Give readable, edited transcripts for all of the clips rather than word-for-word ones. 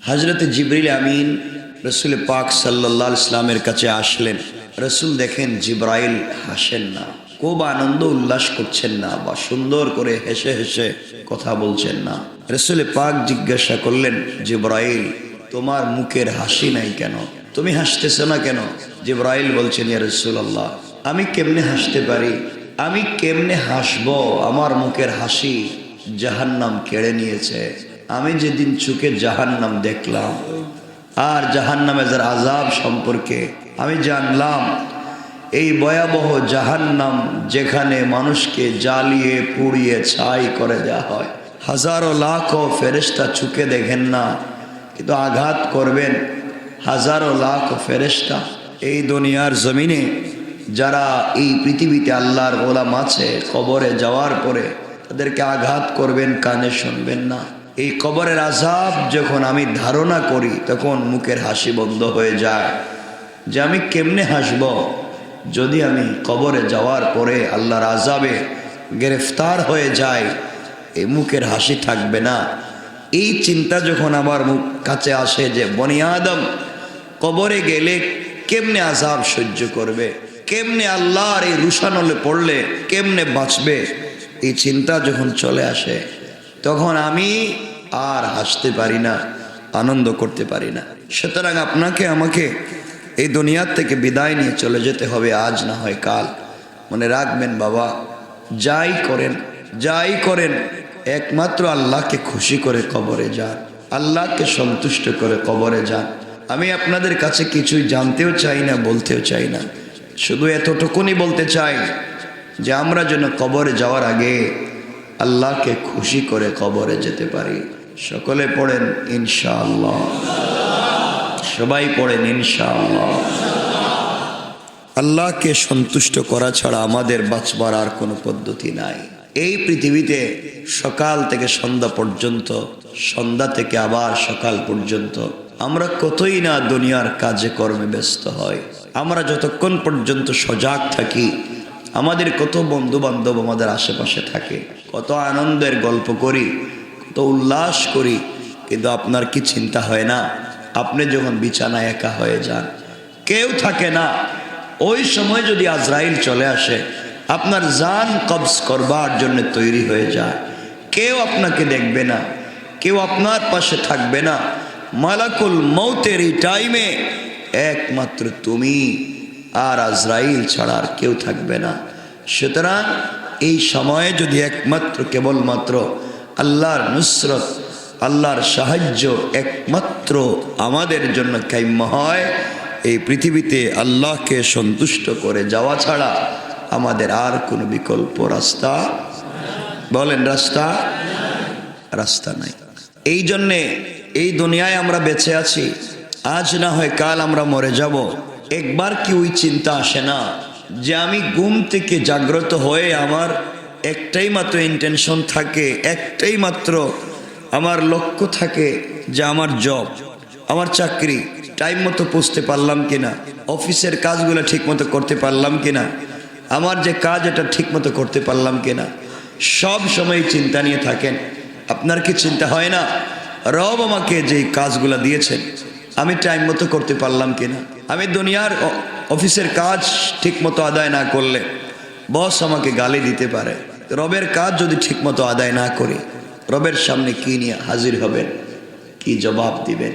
হযরত জিবরিল আমিন রসুল পাক সাল্লাল্লাহু আলাইহি ওয়াসাল্লামের কাছে আসলেন। রসুল দেখেন জিবরাইল হাসেন না, খুব আনন্দ উল্লাস করছেন না, বা সুন্দর করে হেসে হেসে কথা বলছেন না। রসুল পাক জিজ্ঞাসা করলেন, জিবরাইল তোমার মুখের হাসি নাই কেন, তুমি হাসতেছো না কেন? জিবরাইল বলছেন, ইয়া রাসূলুল্লাহ আমি কেমনে হাসতে পারি, আমি কেমনে হাসবো? আমার মুখের হাসি জাহান্নাম কেড়ে নিয়েছে। আমি যেদিন চোখে জাহান্নাম দেখলাম আর জাহান্নামের আযাব সম্পর্কে আমি জানলাম, এই ভয়াবহ জাহান্নাম যেখানে মানুষকে জ্বালিয়ে পুড়িয়ে ছাই করে দেওয়া হয়, হাজারো লাখো ফেরেশতা চোখে দেখেন না, কিন্তু আঘাত করবেন হাজারো লাখ ফেরেশতা। এই দুনিয়ার জমিনে যারা এই পৃথিবীতে আল্লাহর গোলাম আছে, কবরে যাওয়ার পরে তাদেরকে আঘাত করবেন, কানে শুনবেন না। এই কবরের আযাব যখন আমি ধারণা করি, তখন মুখের হাসি বন্ধ হয়ে যায় যে আমি কেমনে হাসব যদি আমি কবরে যাওয়ার পরে আল্লাহর আযাবে গ্রেফতার হয়ে যায়, এই মুখের হাসি থাকবে না। এই চিন্তা যখন আমার মুখ কাছে আসে যে বনি আদম কবরে গেলে কেমনে আযাব সহ্য করবে, কেমনে আল্লাহর এই রুশানলে পড়লে কেমনে বাঁচবে, এই চিন্তা যখন চলে আসে, তখন আমি আর হাসতে পারি না, আনন্দ করতে পারি না। সুতরাং আপনাকে আমাকে এই দুনিয়ার থেকে বিদায় নিয়ে চলে যেতে হবে, আজ না হয় কাল। মনে রাখবেন বাবা, যাই করেন একমাত্র আল্লাহকে খুশি করে কবরে যান, আল্লাহকে সন্তুষ্ট করে কবরে যান। আমি আপনাদের কাছে কিছুই জানতেও চাই না, বলতেও চাই না, শুধু এতটুকুনি বলতে চাই যে আমরা যেন কবরে যাওয়ার আগে আল্লাহকে খুশি করে কবরে যেতে পারি। সকলে পড়েন ইনশাআল্লাহ, সবাই পড়েন ইনশাআল্লাহ। আল্লাহকে সন্তুষ্ট করা ছাড়া আমাদের বাঁচবার আর কোনো পদ্ধতি নাই। এই পৃথিবীতে সকাল থেকে সন্ধ্যা পর্যন্ত, সন্ধ্যা থেকে আবার সকাল পর্যন্ত আমরা কতই না দুনিয়ার কাজে কর্মে ব্যস্ত হই। আমরা যতক্ষণ পর্যন্ত সজাগ থাকি, আমাদের কত বন্ধু বান্ধব আমাদের আশেপাশে থাকে, কত আনন্দের গল্প করি, কত উল্লাস করি, কিন্তু আপনার কি চিন্তা হয় না আপনি যখন বিছানায় একা হয়ে যান, কেউ থাকে না, ওই সময় যদি আজরাইল চলে আসে, আপনার জান কবজ করবার জন্য তৈরি হয়ে যায়, কেউ আপনাকে দেখবে না, কেউ আপনার পাশে থাকবে না, মালাকুল মৌতের এই টাইমে একমাত্র তুমি আর আজরাইল ছাড়া আর কেউ থাকবে না। সুতরাং এই সময়ে যদি একমাত্র কেবলমাত্র আল্লাহর নুসরত, আল্লাহর সাহায্য একমাত্র আমাদের জন্য কাম্য হয়, এই পৃথিবীতে আল্লাহকে সন্তুষ্ট করে যাওয়া ছাড়া আমাদের আর কোনো বিকল্প রাস্তা, বলেন রাস্তা নাই। এই জন্যে এই দুনিয়ায় আমরা বেঁচে আছি, আজ না হয় কাল আমরা মরে যাব। একবার কি ওই চিন্তা আসে না যে আমি ঘুম থেকে জাগ্রত হয়ে আমার একটাই মাত্র ইন্টেনশন থাকে, একটাই মাত্র আমার লক্ষ্য থাকে যে আমার জব, আমার চাকরি টাইম মতো পৌঁছতে পারলাম কিনা, অফিসের কাজগুলো ঠিক মতো করতে পারলাম কিনা, আমার যে কাজ এটা ঠিক মতো করতে পারলাম কিনা, সব সময় চিন্তা নিয়ে থাকেন। আপনার কি চিন্তা হয় না রব আমাকে যে কাজগুলো দিয়েছেন আমি টাইম মতো করতে পারলাম কিনা? আমি দুনিয়ার অফিসের কাজ ঠিক মতো আদায় না করলে বস আমাকে গালি দিতে পারে। রবের কাজ যদি ঠিক মতো আদায় না করি, রবের সামনে কি নিয়ে হাজির হবেন, কি জবাব দিবেন,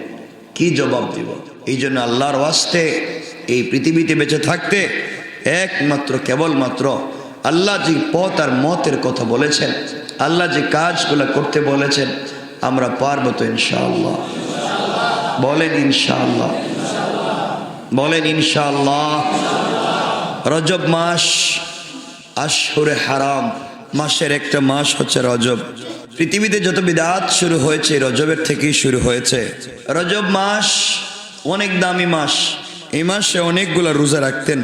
কি জবাব দিব? এই জন্য আল্লাহর ওয়াস্তে এই পৃথিবীতে বেঁচে থাকতে একমাত্র কেবলমাত্র আল্লাহ যে পথ আর মতের কথা বলেছেন, আল্লাহ যে কাজগুলো করতে বলেছেন, আমরা পারবো তো ইনশাআল্লাহ? বলেন ইনশাআল্লাহ, বলেন ইনশাআল্লাহ। রজব মাস আশহুরে হারাম, মাসের একটা মাস হচ্ছে রজব। পৃথিবীতে যত বিদআত শুরু হয়েছে রজবের থেকেই শুরু হয়েছে। রজব মাস অনেক দামি মাস, এই মাসে অনেকগুলো রোজা রাখতেন,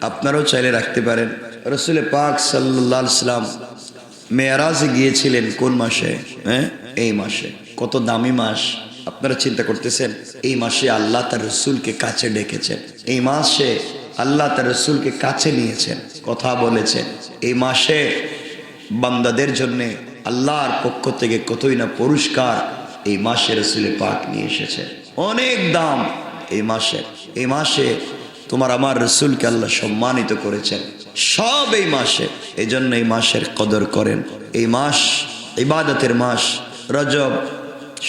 আপনারাও চাইলে রাখতে পারেন। রাসূল পাক সাল্লাল্লাহু আলাইহি ওয়াসাল্লাম মেরাজে গিয়েছিলেন কোন মাসে? এই মাসে। কত দামি মাস আপনারা চিন্তা করতেছেন। এই মাসে আল্লাহ তার রসুলকে কাছে ডেকেছেন, এই মাসে আল্লাহ তার রসুলকে কাছে নিয়েছেন, কথা বলেছেন। এই মাসে বান্দাদের জন্য আল্লাহর পক্ষ থেকে কতই না পুরস্কার এই মাসে রসুল পাক নিয়ে এসেছে। অনেক দাম এই মাসে তোমার আমার রসুলকে আল্লাহ সম্মানিত করেছেন সব এই মাসে। এই জন্য এই মাসের কদর করেন। এই মাস ইবাদতের মাস। রজব,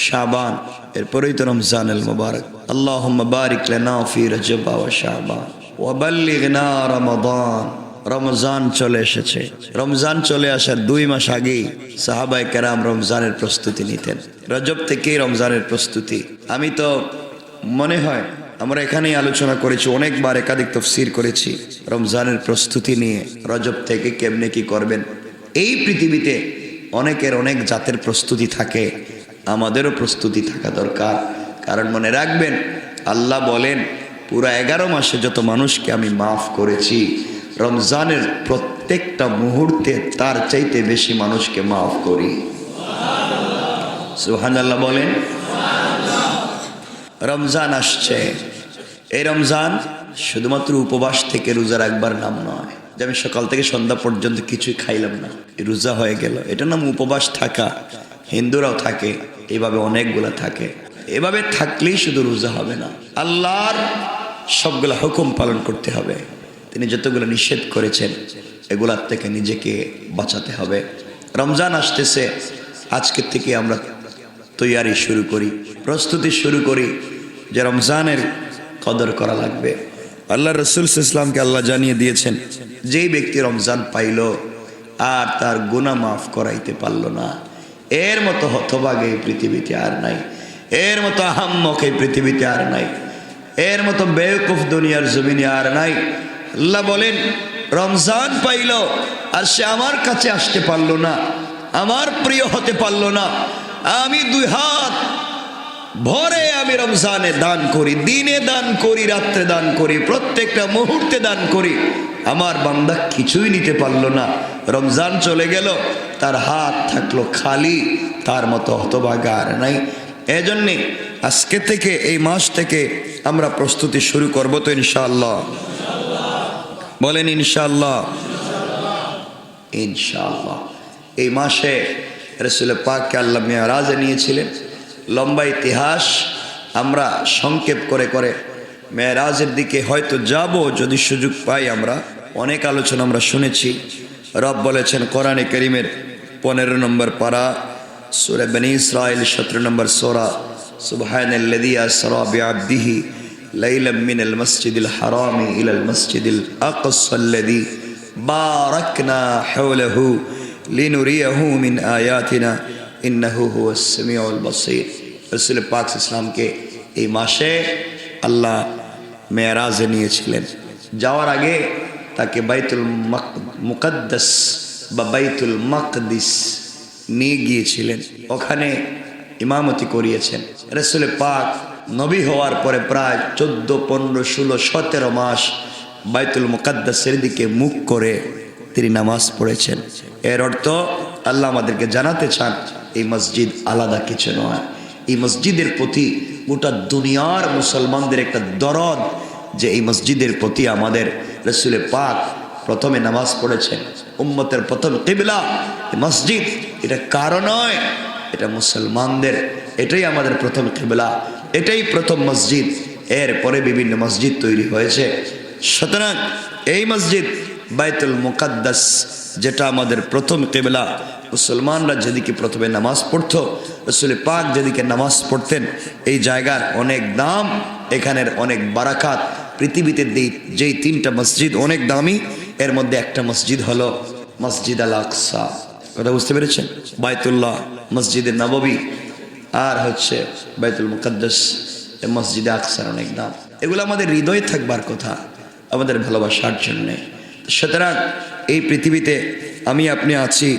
শাবান, এরপরেই তো রমজানুল মুবারক। আল্লাহুম্মা বারিক লানা ফি রজব ওয়া শাবান ওয়া বাল্লিগনা রমাদান। রমজান চলে এসেছে। রমজান চলে আসার 2 মাস আগেই সাহাবায়ে কেরাম রমজানের প্রস্তুতি নিতেন। রজব থেকেই রমজানের প্রস্তুতি। আমি তো মনে হয় আমরা এখানেই আলোচনা করেছি, অনেকবার একাধিক তাফসীর করেছি রমজানের প্রস্তুতি নিয়ে। রজব থেকে কেমনে কি করবেন। এই পৃথিবীতে অনেকের অনেক জাতের প্রস্তুতি থাকে, আমাদেরও প্রস্তুতি থাকা দরকার। কারণ মনে রাখবেন, আল্লাহ বলেন পুরা 11 মাসে যত মানুষকে আমি মাফ করেছি, রমজানের প্রত্যেকটা মুহূর্তে তার চাইতে বেশি মানুষকে মাফ করি। সুবহানাল্লাহ বলেন। রমজান আসছে। এই রমজান শুধুমাত্র উপবাস থেকে রোজা রাখবার নাম নয়, যে আমি সকাল থেকে সন্ধ্যা পর্যন্ত কিছুই খাইলাম না, রোজা হয়ে গেল, এটার নাম উপবাস থাকা। হিন্দুরাও থাকে, এভাবে অনেকগুলা থাকে। এভাবে থাকলেই শুধু রোজা হবে না, আল্লাহর সবগুলা হুকুম পালন করতে হবে। তিনি যতগুলো নিষেধ করেছেন এগুলার থেকে নিজেকে বাঁচাতে হবে। রমজান আসতেছে, আজকে থেকে আমরা তৈয়ারি শুরু করি, প্রস্তুতি শুরু করি যে রমজানের কদর করা লাগবে। আল্লাহ রসুল ইসলামকে আল্লাহ জানিয়ে দিয়েছেন, যেই ব্যক্তি রমজান পাইল আর তার গুনাহ মাফ করাইতে পারল না, এর মতো হতভাগা এই পৃথিবীতে আর নাই, এর মতো আহাম্মক এই পৃথিবীতে আর নাই, এর মতো বেওকুফ দুনিয়ার জমিনে আর নাই। আল্লাহ বলেন, রমজান পাইল আর সে আমার কাছে আসতে পারল না, আমার প্রিয় হতে পারল না। আমি 2 হাত ভরে আমি রমজানে দান করি, দিনে দান করি, রাত্রে দান করি, প্রত্যেকটা মুহূর্তে দান করি। আমার বান্দা কিছুই নিতে পারলো না, রমজান চলে গেল, তার হাত থাকলো খালি, তার মতো হতভাগা আর নাই। এজন্যে আজকে থেকে, এই মাস থেকে আমরা প্রস্তুতি শুরু করব তো ইনশাআল্লাহ। বলেন ইনশাআল্লাহ। ইনশাআল্লাহ। এই মাসে রাসূল পাককে আল্লাহ মেরাজে নিয়েছিলেন। লম্বা ইতিহাস, আমরা সংক্ষেপ করে করে মেরাজের দিকে হয়তো যাব যদি সুযোগ পাই। আমরা অনেক আলোচনা আমরা শুনেছি। রব বলেছেন কোরআনে কারীমের 15 নম্বর পারা সূরা বনী ইসরাঈল 17 নম্বর সূরা, সুবহানাল্লাযী আসরা বিআবদিহি লাইলাম মিনাল মাসজিদিল হারামি ইলাল মাসজিদিল আকসাল্লাযী বারাকনা হাওলাহু লিনুরিয়াহু মিন আয়াতিনা ইন্নাহু হুয়াস সামিউল বাসীর। রাসূল পাক ইসলামকে এই মাসে আল্লাহ মেরাজে নিয়েছিলেন। যাওয়ার আগে তাকে বাইতুল মুকদ্দাস বা বাইতুল মাকদিস নিয়ে গিয়েছিলেন, ওখানে ইমামতি করিয়েছেন। রাসূল পাক নবী হওয়ার পরে প্রায় 14, 15, 16, 17 মাস বাইতুল মুকদ্দাসের দিকে মুখ করে তিনি নামাজ পড়েছেন। এর অর্থ আল্লাহ আমাদেরকে জানাতে চান, এই মসজিদ আলাদা কিছু নয়। এই মসজিদের প্রতি গোটা দুনিয়ার মুসলমানদের একটা দরদ, যে এই মসজিদের প্রতি আমাদের রাসূল পাক প্রথমে নামাজ পড়েছেন। উম্মতের প্রথম কিবলা মসজিদ, এটা কারো নয়, এটা মুসলমানদের। এটাই আমাদের প্রথম কিবলা, এটাই প্রথম মসজিদ। এরপরে বিভিন্ন মসজিদ তৈরি হয়েছে। সুতরাং এই মসজিদ বাইতুল মুকদ্দাস, যেটা আমাদের প্রথম কিবলা, মুসলমানরা যেদিকে প্রথমে নামাজ পড়তো, রাসূল পাক যেদিকে নামাজ পড়তেন, এই জায়গার অনেক দাম, এখানের অনেক বারাকাত। পৃথিবীতে যেই 3টা মসজিদ অনেক দামি, এর মধ্যে একটা মসজিদ হলো মসজিদ আল আকসা। কথা বুঝতে পেরেছেন? বাইতুল্লাহ, মসজিদে নববী, আর হচ্ছে বাইতুল মুকদ্দাস, মসজিদে আকসার অনেক দাম। এগুলো আমাদের হৃদয়ে থাকবার কথা, আমাদের ভালোবাসার জন্যে। সুতরাং এই পৃথিবীতে আমি আপনি আছি,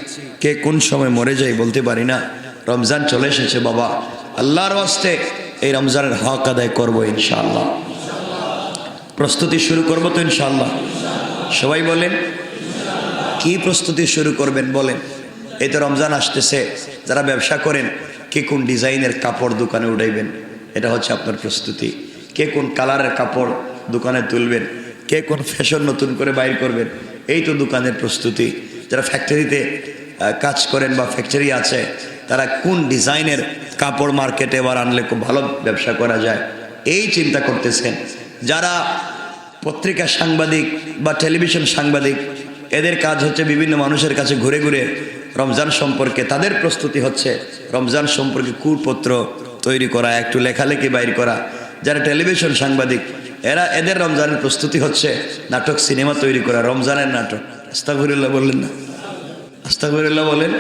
কে কোন সময় মরে যাই বলতে পারি না। রমজান চলে এসেছে বাবা, আল্লাহর ওয়াস্তে এই রমজানের হক আদায় করবো ইনশাআল্লাহ। প্রস্তুতি শুরু করবো তো ইনশাআল্লাহ। সবাই বলেন, কি প্রস্তুতি শুরু করবেন বলেন? এই তো রমজান আসতেছে। যারা ব্যবসা করেন, কে কোন ডিজাইনের কাপড় দোকানে উঠাইবেন, এটা হচ্ছে আপনার প্রস্তুতি। কে কোন কালারের কাপড় দোকানে তুলবেন, কে কোন ফ্যাশন নতুন করে বাইর করবেন, এই তো দোকানের প্রস্তুতি। যারা ফ্যাক্টরিতে কাজ করেন বা ফ্যাক্টরি আছে, তারা কোন ডিজাইনের কাপড় মার্কেটে এবার আনলে খুব ভালো ব্যবসা করা যায় এই চিন্তা করতেছেন। যারা পত্রিকা সাংবাদিক বা টেলিভিশন সাংবাদিক, এদের কাজ হচ্ছে বিভিন্ন মানুষের কাছে ঘুরে ঘুরে রমজান সম্পর্কে তাদের প্রস্তুতি হচ্ছে রমজান সম্পর্কে কুপত্র তৈরি করা, একটু লেখালেখি বাইর করা। যারা টেলিভিশন সাংবাদিক, এদের রমজানের প্রস্তুতি হচ্ছে নাটক সিনেমা তৈরি করা, রমজানের নাটক। আস্তাগফিরুল্লাহ বললেন না? আস্তাগফিরুল্লাহ বলেন।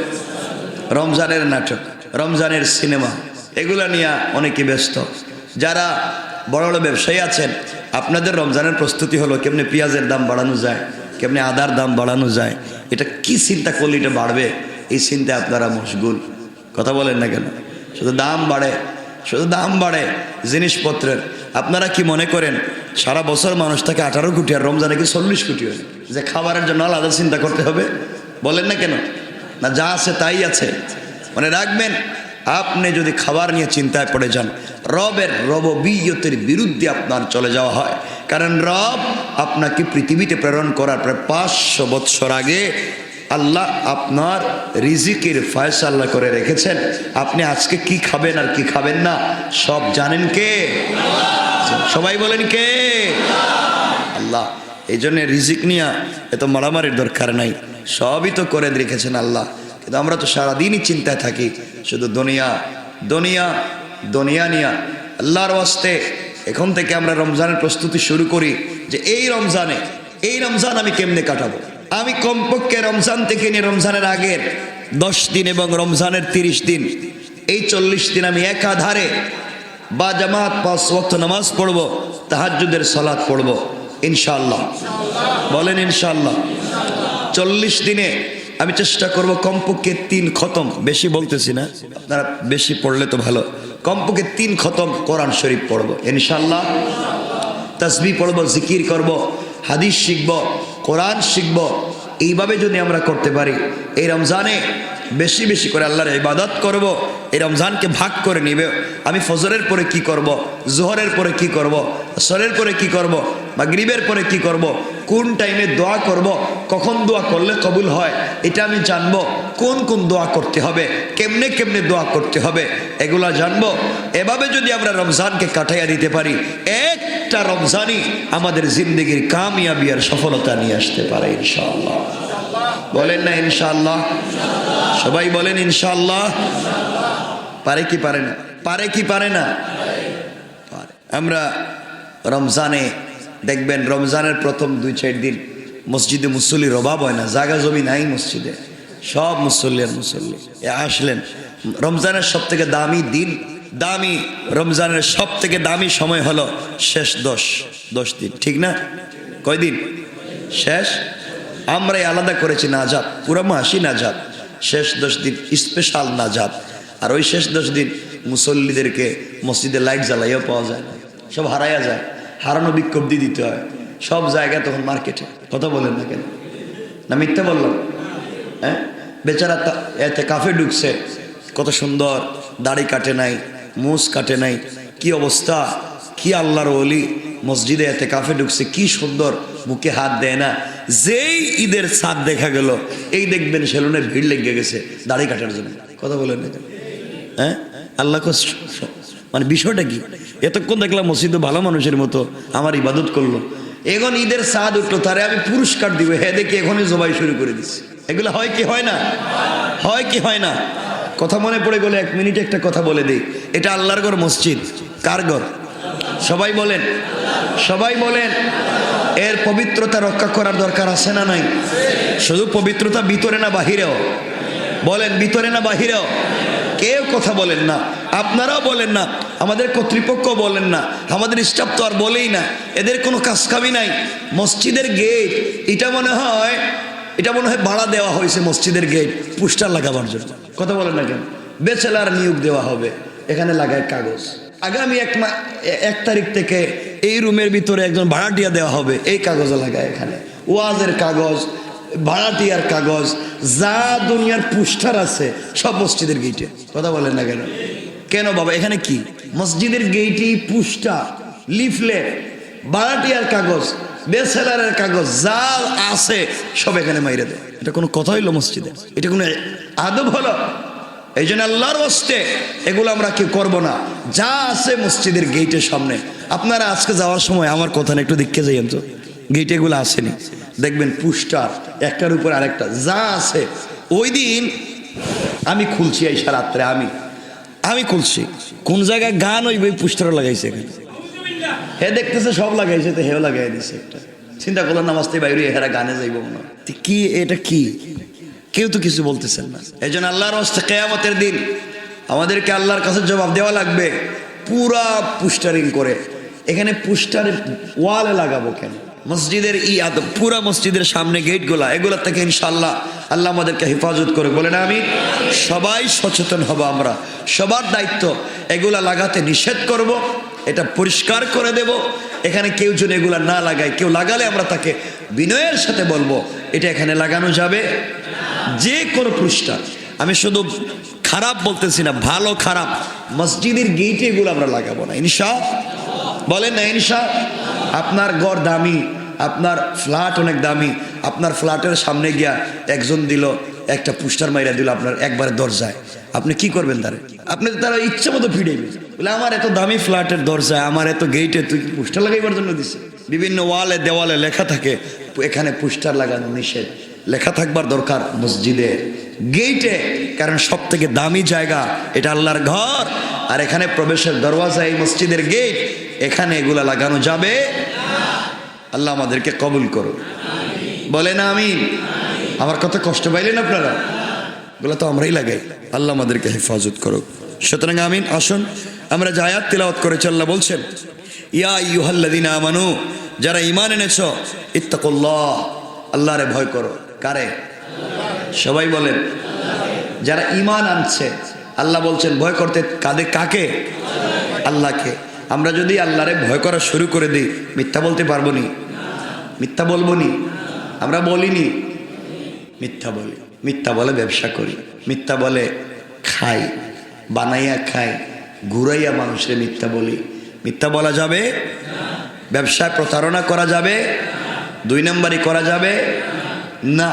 রমজানের নাটক, রমজানের সিনেমা, এগুলা নিয়ে অনেকে ব্যস্ত। যারা বড় বড় ব্যবসায়ী আছেন, আপনাদের রমজানের প্রস্তুতি হলো কেমনে পেঁয়াজের দাম বাড়ানো যায়, কেমনে আদার দাম বাড়ানো যায়, এটা কি চিন্তা করলে এটা বাড়বে, এই চিন্তায় আপনারা মশগুল। কথা বলেন না কেন? শুধু দাম বাড়ে, শুধু দাম বাড়ে জিনিসপত্রের। আপনারা কি মনে করেন সারা বছর মানুষ থাকে 18 কোটি, আর রমজানে কি 40 কোটি হয়? যে খাবারের জন্য আলাদা চিন্তা করতে হবে? বলেন না কেন? না, যা আছে তাই আছে। মনে রাখবেন, আপনি যদি খাবার নিয়ে চিন্তায় পড়ে যান, রববিয়তের বিরুদ্ধে আপনার চলে যাওয়া হয়। কারণ রব আপনাকে পৃথিবীতে প্রেরণ করার প্রায় 500 বৎসর আগে আল্লাহ আপনার রিজিকের ফয়সালা করে রেখেছেন। আপনি আজকে কি খাবেন আর কি খাবেন না সব জানেন কে? সবাই বলেন কে? আল্লাহ। এই জন্য রিজিক নিয়ে এত মারামারির দরকার নাই, সবই তো করে রেখেছেন আল্লাহ। কিন্তু আমরা তো সারাদিনই চিন্তায় থাকি শুধু দুনিয়া দুনিয়া দুনিয়া নিয়া। আল্লাহর ওয়াস্তে এখন থেকে আমরা রমজানের প্রস্তুতি শুরু করি যে এই রমজান আমি কেমনে কাটাবো। আমি কমপক্ষে রমজান থেকে নিয়ে রমজানের আগের 10 দিন এবং রমজানের 30 দিন, এই 40 দিন আমি একাধারে বা জামাত 5 ওয়াক্ত নামাজ পড়বো, তাহাজ্জুদের সালাত পড়বো ইনশাআল্লাহ। বলেন ইনশাআল্লাহ। 40 দিনে আমি চেষ্টা করব কমপক্ষে 3 খতম, বেশি বলতেছি না, আপনারা বেশি পড়লে তো ভালো, কমপক্ষে 3 খতম কোরআন শরীফ পড়বো ইনশাআল্লাহ। তাসবিহ পড়বো, জিকির করব, হাদিস শিখব, কোরআন শিখব। এইভাবে যদি আমরা করতে পারি, এই রমজানে বেশি বেশি করে আল্লাহর ইবাদত করব। এই রমজানকে ভাগ করে নিবে, আমি ফজরের পরে কি করব, জোহরের পরে কি করব, আসরের পরে কি করব, মাগরিবের পরে কি করব, কোন টাইমে দোয়া করব, কখন দোয়া করলে কবুল হয় এটা আমি জানবো, কোন কোন দোয়া করতে হবে, কেমনে কেমনে দোয়া করতে হবে এগুলা জানবো। এভাবে যদি আমরা রমজানকে কাটাইয়া দিতে পারি, একটা রমজানই আমাদের জিন্দগির কামিয়াবি আর সফলতা নিয়ে আসতে পারে ইনশাআল্লাহ। বলেন না ইনশাআল্লাহ? সবাই বলেন ইনশাআল্লাহ। পারে কি পারে না? পারে কি পারে না? আমরা রমজানে দেখবেন, রমজানের প্রথম 2-4 দিন মসজিদে মুসল্লির অভাব হয় না, জায়গা জমি নাই মসজিদে, সব মুসল্লি আর মুসল্লি আসলেন। রমজানের সব থেকে দামি দিন, রমজানের সব থেকে দামি সময় হলো শেষ 10 দিন, ঠিক না? কয়দিন? শেষ। আমরাই আলাদা করেছি নাজাত, পুরো মাসই নাজাত, শেষ 10 দিন স্পেশাল নাজাত। আর ওই শেষ 10 দিন মুসল্লিদেরকে মসজিদে লাইট জ্বালাইও পাওয়া যায় না, সব হারাইয়া যায়, হারানো বিজ্ঞপ্তি দিতে হয় সব জায়গায়, তখন মার্কেটে। কথা বলেন না কেন? না মিথ্যা বললাম? হ্যাঁ, বেচারা এতে কাফে ঢুকছে, কত সুন্দর, দাড়ি কাটে নাই, মুছ কাটে নাই, কি অবস্থা, কি আল্লাহর ওলি মসজিদে এতে কাফে ঢুকছে, কি সুন্দর, মুখে হাত দেয় না। যেই ঈদের ছাদ দেখা গেল, এই দেখবেন সেলুনে ভিড় লেগে গেছে দাড়ি কাটার জন্য। কথা বলেন না কেন? হ্যাঁ, আল্লাহ মানে বিষয়টা কি? এতক্ষণ দেখলাম মসজিদে ভালো মানুষের মতো আমার ইবাদত করলো, এখন ঈদের ছাদ উঠলো, তারে আমি পুরস্কার দিব, হ্যাঁ দেখি এখনই জবাই শুরু করে দিচ্ছি। এগুলো হয় কি হয় না? হয় কি হয় না? কথা মনে পড়ে গেলে 1 মিনিটে একটা কথা বলে দিই। এটা আল্লাহর ঘর, মসজিদ কার ঘর? সবাই বলেন, সবাই বলেন। এর পবিত্রতা রক্ষা করার দরকার আছে না নাই? শুধু পবিত্রতা ভিতরে না বাহিরেও? বলেন, ভিতরে না বাহিরেও? কেউ কথা বলেন না, আপনারাও বলেন না, আমাদের কর্তৃপক্ষ বলেন না, আমাদের স্টাফ তো আর বলেই না, এদের কোনো কাজ কামি নাই। মসজিদের গেট এটা মনে হয় ভাড়া দেওয়া হয়েছে, মসজিদের গেট পোস্টার লাগাবার জন্য। কথা বলেন না কেন? ব্যাচেলার নিয়োগ দেওয়া হবে, এখানে লাগায় কাগজ, আগামী 1 তারিখ থেকে এই রুমের ভিতরে একজন ভাড়াটিয়া দেওয়া হবে, এই কাগজ লাগায় এখানে, ওয়াজের কাগজ, ভাড়াটিয়ার কাগজ, যা দুনিয়ার পোস্টার আছে সব মসজিদের গেটে। কথা বলেন না কেন? কেন বাবা, এখানে কি? মসজিদের গেটেই পোস্টার, লিফলেট, ভাড়াটিয়ার কাগজ, বেসেলারের কাগজ যা আছে সব এখানে মাইরে দেয়। এটা কোনো কথা হইলো মসজিদে? এটা কোনো আদব হলো? এই জন্য আল্লাহর ওয়াস্তে এগুলো আমরা কেউ করবো না। যা আছে মসজিদের গেটের সামনে, আপনারা আজকে যাওয়ার সময় আমার কথা না একটু দেখতে যাইয়েন তো, গেটে এগুলো আসেনি, দেখবেন পুস্টার একটার উপর আরেকটা যা আছে। ওই দিন আমি খুলছি আইসা রাত্রে, আমি খুলছি কোন জায়গায় গান ওই পুস্টারও লাগাইছে এখানে, হে দেখতেছে সব লাগাইছে, তো হেও লাগাই দিছে একটা। চিন্তা করলাম নামাজ থেকে বাইরে হেরা গানে যাইব মনে হয়। কি এটা কি? কেউ তো কিছু বলতেছেন না। এই জন্য আল্লাহর হস্তে কিয়ামতের দিন আমাদেরকে আল্লাহর কাছে জবাব দেওয়া লাগবে। পুরা পুস্টারিং করে এখানে পুস্টারের ওয়ালে লাগাবো কেন? মসজিদের পুরা মসজিদের সামনে গেটগুলা, এগুলোর থেকে ইনশাআল্লাহ আল্লাহ আমাদেরকে হেফাজত করে, বলে না আমি। সবাই সচেতন হব, আমরা সবার দায়িত্ব এগুলা লাগাতে নিষেধ করব, এটা পরিষ্কার করে দেব। এখানে কেউ যেন এগুলা না লাগায়, কেউ লাগালে আমরা তাকে বিনয়ের সাথে বলবো এটা এখানে লাগানো যাবে। যে কোনো পুস্টার, আমি শুধু খারাপ বলতেছি না, ভালো খারাপ মসজিদের গেটে এগুলো আমরা লাগাবো না ইনশাআল্লাহ। বলেন না ইনশাআল্লাহ। আপনার ঘর দামি, আপনার ফ্ল্যাট অনেক দামি, আপনার ফ্ল্যাটের সামনে গিয়া একজন দিল একটা পুস্টার মাইরা দিল আপনার একবারে দরজায়, আপনি কি করবেন? আপনি তারা ইচ্ছা মতো ফিরেবেন, বলে আমার এত দামি ফ্ল্যাটের দরজায়, আমার এত গেটে তুই পুস্টার লাগাইবার জন্য দিছে। বিভিন্ন ওয়ালে দেওয়ালে লেখা থাকে এখানে পুস্টার লাগানো নিষেধ, লেখা থাকবার দরকার মসজিদের গেটে, কারণ সব থেকে দামি জায়গা এটা আল্লাহর ঘর, আর এখানে প্রবেশের দরওয়াজা এই মসজিদের গেট, এখানে এগুলা লাগানো যাবে। আল্লাহ আমাদেরকে কবুল করো, বলে না আমিন। আমার কথা কষ্ট পাইলেন আপনারা? এগুলো তো আমরাই লাগাই, আল্লাহ আমাদেরকে হেফাজত করো। সুতরাং আমিন। আসুন আমরা যে আয়াত তিলাওয়াত করেছি, আল্লাহ বলছেন ইয়া আইয়ুহাল্লাযীনা আমানু, যারা ঈমান এনেছো, ইত্তাকুল্লাহ, আল্লাহরে ভয় করো। কারে? সবাই বলেন। যারা ঈমান আনছে, আল্লাহ বলছেন ভয় করতে কাকে? আল্লাহকে। আমরা যদি আল্লাহরে ভয় করা শুরু করে দিই, মিথ্যা বলতে পারবো নি? মিথ্যা বলবো নি? আমরা বলিনি, মিথ্যা বলি, মিথ্যা বলে ব্যবসা করি, মিথ্যা বলে খাই, বানাইয়া খাই, ঘুরাইয়া মানুষের মিথ্যা বলি। মিথ্যা বলা যাবে? ব্যবসায় প্রতারণা করা যাবে? 2 নম্বরই করা যাবে না।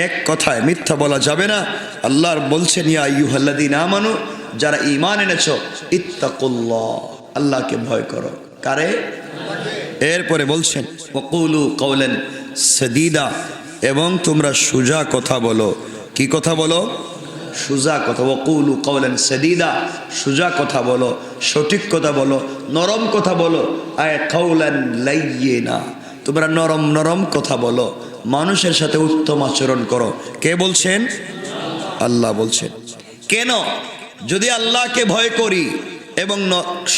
এক কথায় মিথ্যা বলা যাবে না। আল্লাহর বলছেন ইয়া আইয়ুহাল্লাযীনা আমানু, যারা ঈমান এনেছো, ইত্তাকুল্লাহ, আল্লাহকে ভয় করো। কারে? এরপরে বলছেন ওয়াকুলু কাওলান সাদীদা, এবং তোমরা সোজা কথা বলো। কি কথা বলো? সোজা কথা। ওয়াকুলু কাওলান সাদীদা, সোজা কথা বলো, সঠিক কথা বলো, নরম কথা বলো। আয় কাওলান লাইয়িনা, তোমরা নরম নরম কথা বলো, মানুষের সাথে উত্তম আচরণ করো। কে বলছেন? আল্লাহ বলছেন। কেন? যদি আল্লাহকে ভয় করি এবং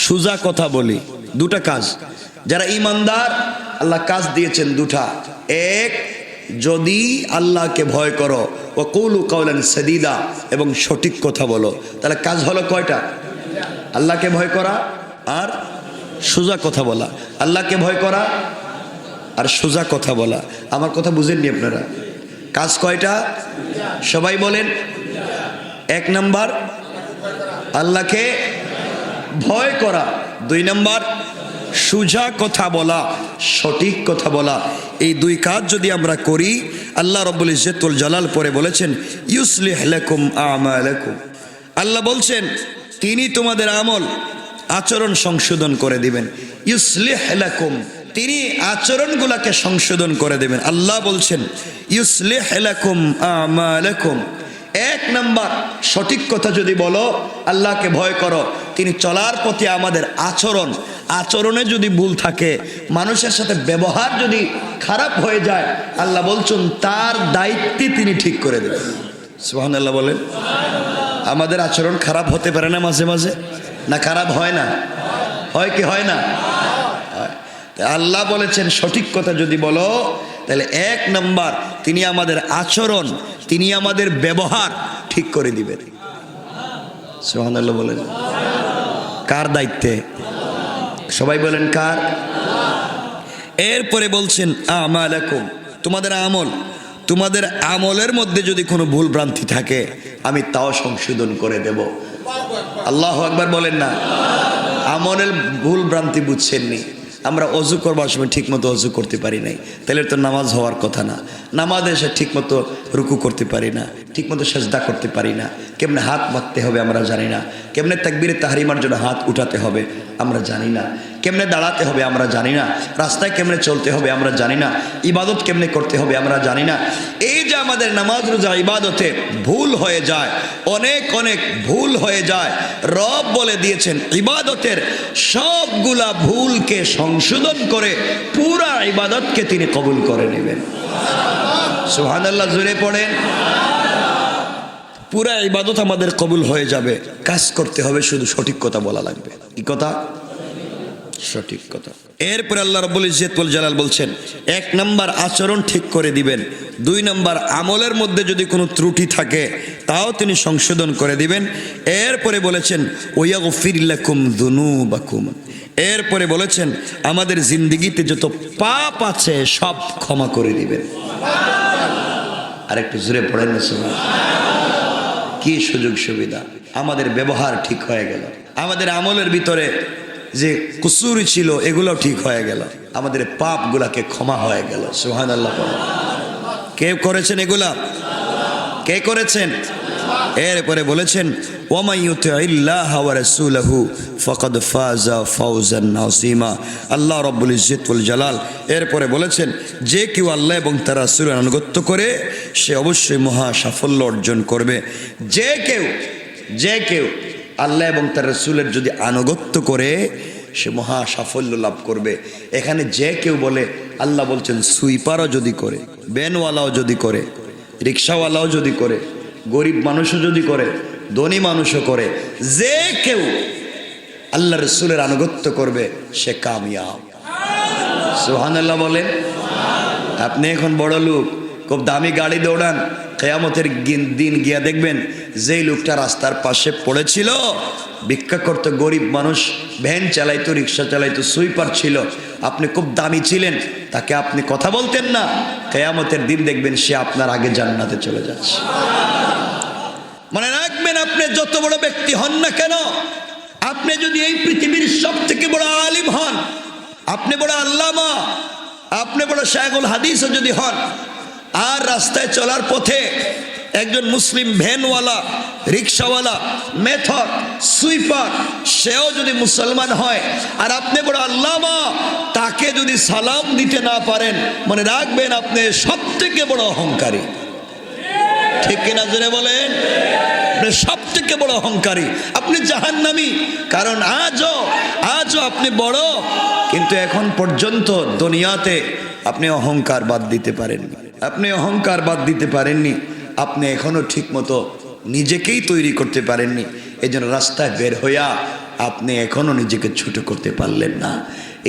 সোজা কথা বলি, দুটা কাজ। যারা ঈমানদার আল্লাহ কাজ দিয়েছেন দুটা। এক, যদি আল্লাহকে ভয় করো, ওয়াকুলু কাওলান সাদীদা, এবং সঠিক কথা বলো, তাহলে কাজ হলো কয়টা? আল্লাহকে ভয় করা আর সোজা কথা বলা। আল্লাহকে ভয় করা আর সোজা কথা বলা। আমার কথা বুঝেননি আপনারা? কাজ কয়টা? সবাই বলেন। 1 নাম্বার আল্লাহকে ভয় করা, 2 নাম্বার সোজা কথা বলা, সঠিক কথা বলা। এই 2 কাজ যদি আমরা করি, আল্লাহ রাব্বুল ইজ্জতুল জালাল পরে বলেছেন ইউসলিহ লাকুম আমালাকুম, আল্লাহ বলছেন তিনি তোমাদের আমল আচরণ সংশোধন করে দিবেন। ইউসলিহ লাকুম, তিনি আচরণগুলোকে সংশোধন করে দেবেন। আল্লাহ বলছেন ইউসলিহ লাকুম আমালাকুম। 1 নাম্বার সঠিক কথা যদি বলো, আল্লাহকে ভয় করো, তিনি চলার পথে আমাদের আচরণে যদি ভুল থাকে, মানুষের সাথে ব্যবহার যদি খারাপ হয়ে যায়, আল্লাহ বলছেন তার দায়িত্বে তিনি ঠিক করে দেবেন। সুবহানাল্লাহ বলেন। আমাদের আচরণ খারাপ হতে পারে না মাঝে মাঝে? না খারাপ হয় না? হয় কি হয় না? আল্লাহ বলেছেন সঠিক কথা যদি বলো, তাহলে 1 নাম্বার তিনি আমাদের আচরণ, তিনি আমাদের ব্যবহার ঠিক করে দিবেন। সুবহানাল্লাহ বলেন। কার দায়িত্বে? সবাই বলেন কার? এরপরে বলছেন আমালাকুম, তোমাদের আমল, তোমাদের আমলের মধ্যে যদি কোনো ভুল ভ্রান্তি থাকে, আমি তাও সংশোধন করে দেব। আল্লাহু আকবার বলেন না। আমলের ভুল ভ্রান্তি বুঝছেননি? আমরা অজু করবার সময় ঠিক মতো অজু করতে পারি নাই, তাহলে তো নামাজ হওয়ার কথা না। নামাজে এসে ঠিক মতো রুকু করতে পারি না, ঠিক মতো সেজদা করতে পারি না, কেমনে হাত বাঁধতে হবে আমরা জানি না, কেমনে তাকবীরে তাহরিমার জন্য হাত উঠাতে হবে আমরা জানি না, কেমনে দাঁড়াতে হবে আমরা জানি না, রাস্তায় কেমনে চলতে হবে আমরা জানি না, ইবাদত কেমনে করতে হবে আমরা জানি না। এই যে আমাদের নামাজ রোজা ইবাদতে ভুল হয়ে যায়, অনেক অনেক ভুল হয়ে যায়, রব বলে দিয়েছেন ইবাদতের সবগুলা ভুলকে সংশোধন করে পুরা ইবাদতকে তিনি কবুল করে নেবেন। সুবহানাল্লাহ, জোরে পড়েন। পুরা ইবাদত আমাদের কবুল হয়ে যাবে। কাজ করতে হবে, শুধু সঠিক কথা বলা লাগবে। কি কথা? সঠিক কথা। এরপরে আল্লাহ রাব্বুল ইজ্জত ওয়াল জালাল বলছেন, 1 নাম্বার আচরণ ঠিক করে দিবেন, 2 নাম্বার আমলের মধ্যে যদি কোনো ত্রুটি থাকে তাও তিনি সংশোধন করে দিবেন। এরপরে বলেছেন ওয়াগফির লাকুম যুনুবাকুম, এরপরে বলেছেন আমাদের জিন্দেগিতে যত পাপ আছে সব ক্ষমা করে দিবেন। আর একটু জোরে পড়েন না সুবহানাল্লাহ। কি সুযোগ সুবিধা! আমাদের ব্যবহার ঠিক হয়ে গেল, আমাদের আমলের ভিতরে যে কুসুরি ছিল এগুলো ঠিক হয়ে গেল, আমাদের পাপগুলাকে ক্ষমা হয়ে গেল। সুবহানাল্লাহ। কে করেছেন এগুলা? কে করেছেন? এরপরে বলেছেন ওয়া ইউতিইল্লাহা ওয়া রাসূলাহু ফাকাদ ফাজা ফাওজান আযীমা। আল্লাহ রাব্বুল ইজ্জত ওয়াল জালাল এরপরে বলেছেন যে কেউ আল্লাহ এবং তার রাসূলের আনুগত্য করে সে অবশ্যই মহা সাফল্য অর্জন করবে। যে কেউ আল্লাহ এবং তার রাসূলের যদি আনুগত্য করে সে মহা সাফল্য লাভ করবে। এখানে যে কেউ বলে, আল্লাহ বলছেন সুইপারও যদি করে, ভ্যানওয়ালাও যদি করে, রিক্সাওয়ালাও যদি করে, গরিব মানুষও যদি করে, ধনী মানুষও করে, যে কেউ আল্লাহ রাসূলের আনুগত্য করবে সে কামিয়াব। সুবহানাল্লাহ বলেন। আপনি এখন বড় লোক, খুব দামি গাড়ি দৌড়ান, কিয়ামতের দিন গিয়া দেখবেন যেই লোকটা রাস্তার পাশে পড়েছিল, ভিক্ষা করতো, গরিব মানুষ, ভ্যান চালাইতো, রিক্সা চালাইতো, সুইপার ছিল, আপনি খুব দামি ছিলেন, তাকে আপনি কথা বলতেন না, কিয়ামতের দিন দেখবেন সে আপনার আগে জান্নাতে চলে যাচ্ছে। মনে রাখবেন, আপনি যত বড় ব্যক্তি হন না কেন, আপনি যদি এই পৃথিবীর সব থেকে বড় আলিম হন, আপনি বড় আল্লামা, আপনি বড় শায়খুল হাদিসও যদি হন, আর রাস্তায় চলার পথে একজন মুসলিম ভ্যানওয়ালা, রিক্সাওয়ালা, মেথর, সুইপার সেও যদি মুসলমান হয় আর আপনি বড় আল্লামা, তাকে যদি সালাম দিতে না পারেন, মনে রাখবেন আপনি সব থেকে বড় অহংকারী। ঠিক কিনা জোরে বলেন? সব থেকে বড় অহংকারী, আপনি জাহান্নামী। কারণ আজও আপনি বড়, কিন্তু এখন পর্যন্ত দুনিয়াতে আপনি অহংকার বাদ দিতে পারেননি, আপনি অহংকার বাদ দিতে পারেননি, আপনি এখনো ঠিক মতো নিজেকেই তৈরি করতে পারেননি। এই জন্য রাস্তায় বের হইয়া আপনি এখনো নিজেকে ছোট করতে পারলেন না।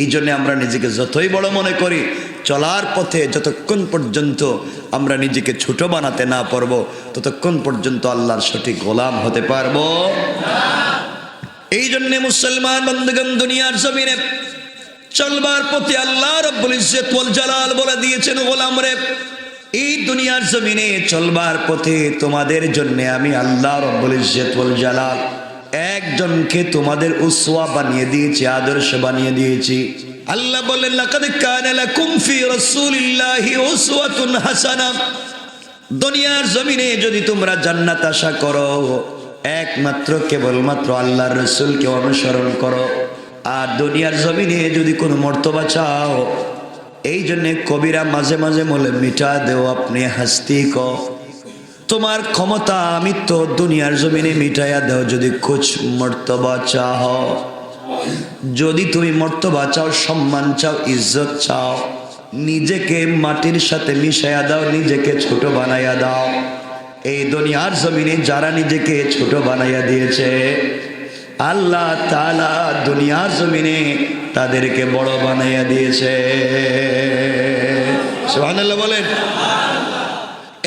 এই জন্য আমরা নিজেকে যতই বড় মনে করি, চলার পথে যতক্ষণ পর্যন্ত আমরা নিজেকে ছোট বানাতে না পারবো, ততক্ষণ পর্যন্ত আল্লাহর সঠিক গোলাম হতে পারবো। এই জন্য মুসলমান বন্ধুগণ, দুনিয়ার জমিনে চলবার পথে আল্লাহ রাব্বুল ইজ্জত ওয়াল জালাল বলে দিয়েছেন, গোলাম রে, এই দুনিয়ার জমিনে চলবার পথে তোমাদের জন্য আমি আল্লাহ রাব্বুল ইজ্জত ওয়াল জালাল একজনকে তোমাদের উসওয়া বানিয়ে দিয়েছি, আদর্শ বানিয়ে দিয়েছি। আল্লাহ বলেন লাকাদ কানা লাকুম ফি রাসূলিল্লাহি উসওয়াতুন হাসানা। দুনিয়ার জমিনে যদি তোমরা জান্নাত আশা করো, একমাত্র কেবলমাত্র আল্লাহর রাসূলকে অনুসরণ করো। আর দুনিয়ার জমিনে যদি কোনো মর্তবা চাও, এই জন্যে কবিরা মাঝে মাঝে বলে মিটা দেও আপনি হাস্তি কো, তোমার ক্ষমতা আমি তো দুনিয়ার জমিনে মিটাইয়া দেও যদি কুছ মর্তবা চাও। যদি তুমি মর্তবা চাও, সম্মান চাও, ইজ্জত চাও, নিজেকে মাটির সাথে মিশাইয়া দাও, নিজেকে ছোট বানাইয়া দাও। এই দুনিয়ার জমিনে যারা নিজেকে ছোট বানাইয়া দিয়েছে, আল্লাহ তাআলা দুনিয়ার জমিনে তাদেরকে বড় বানাইয়া দিয়েছে। সুবহানাল্লাহ বলেন।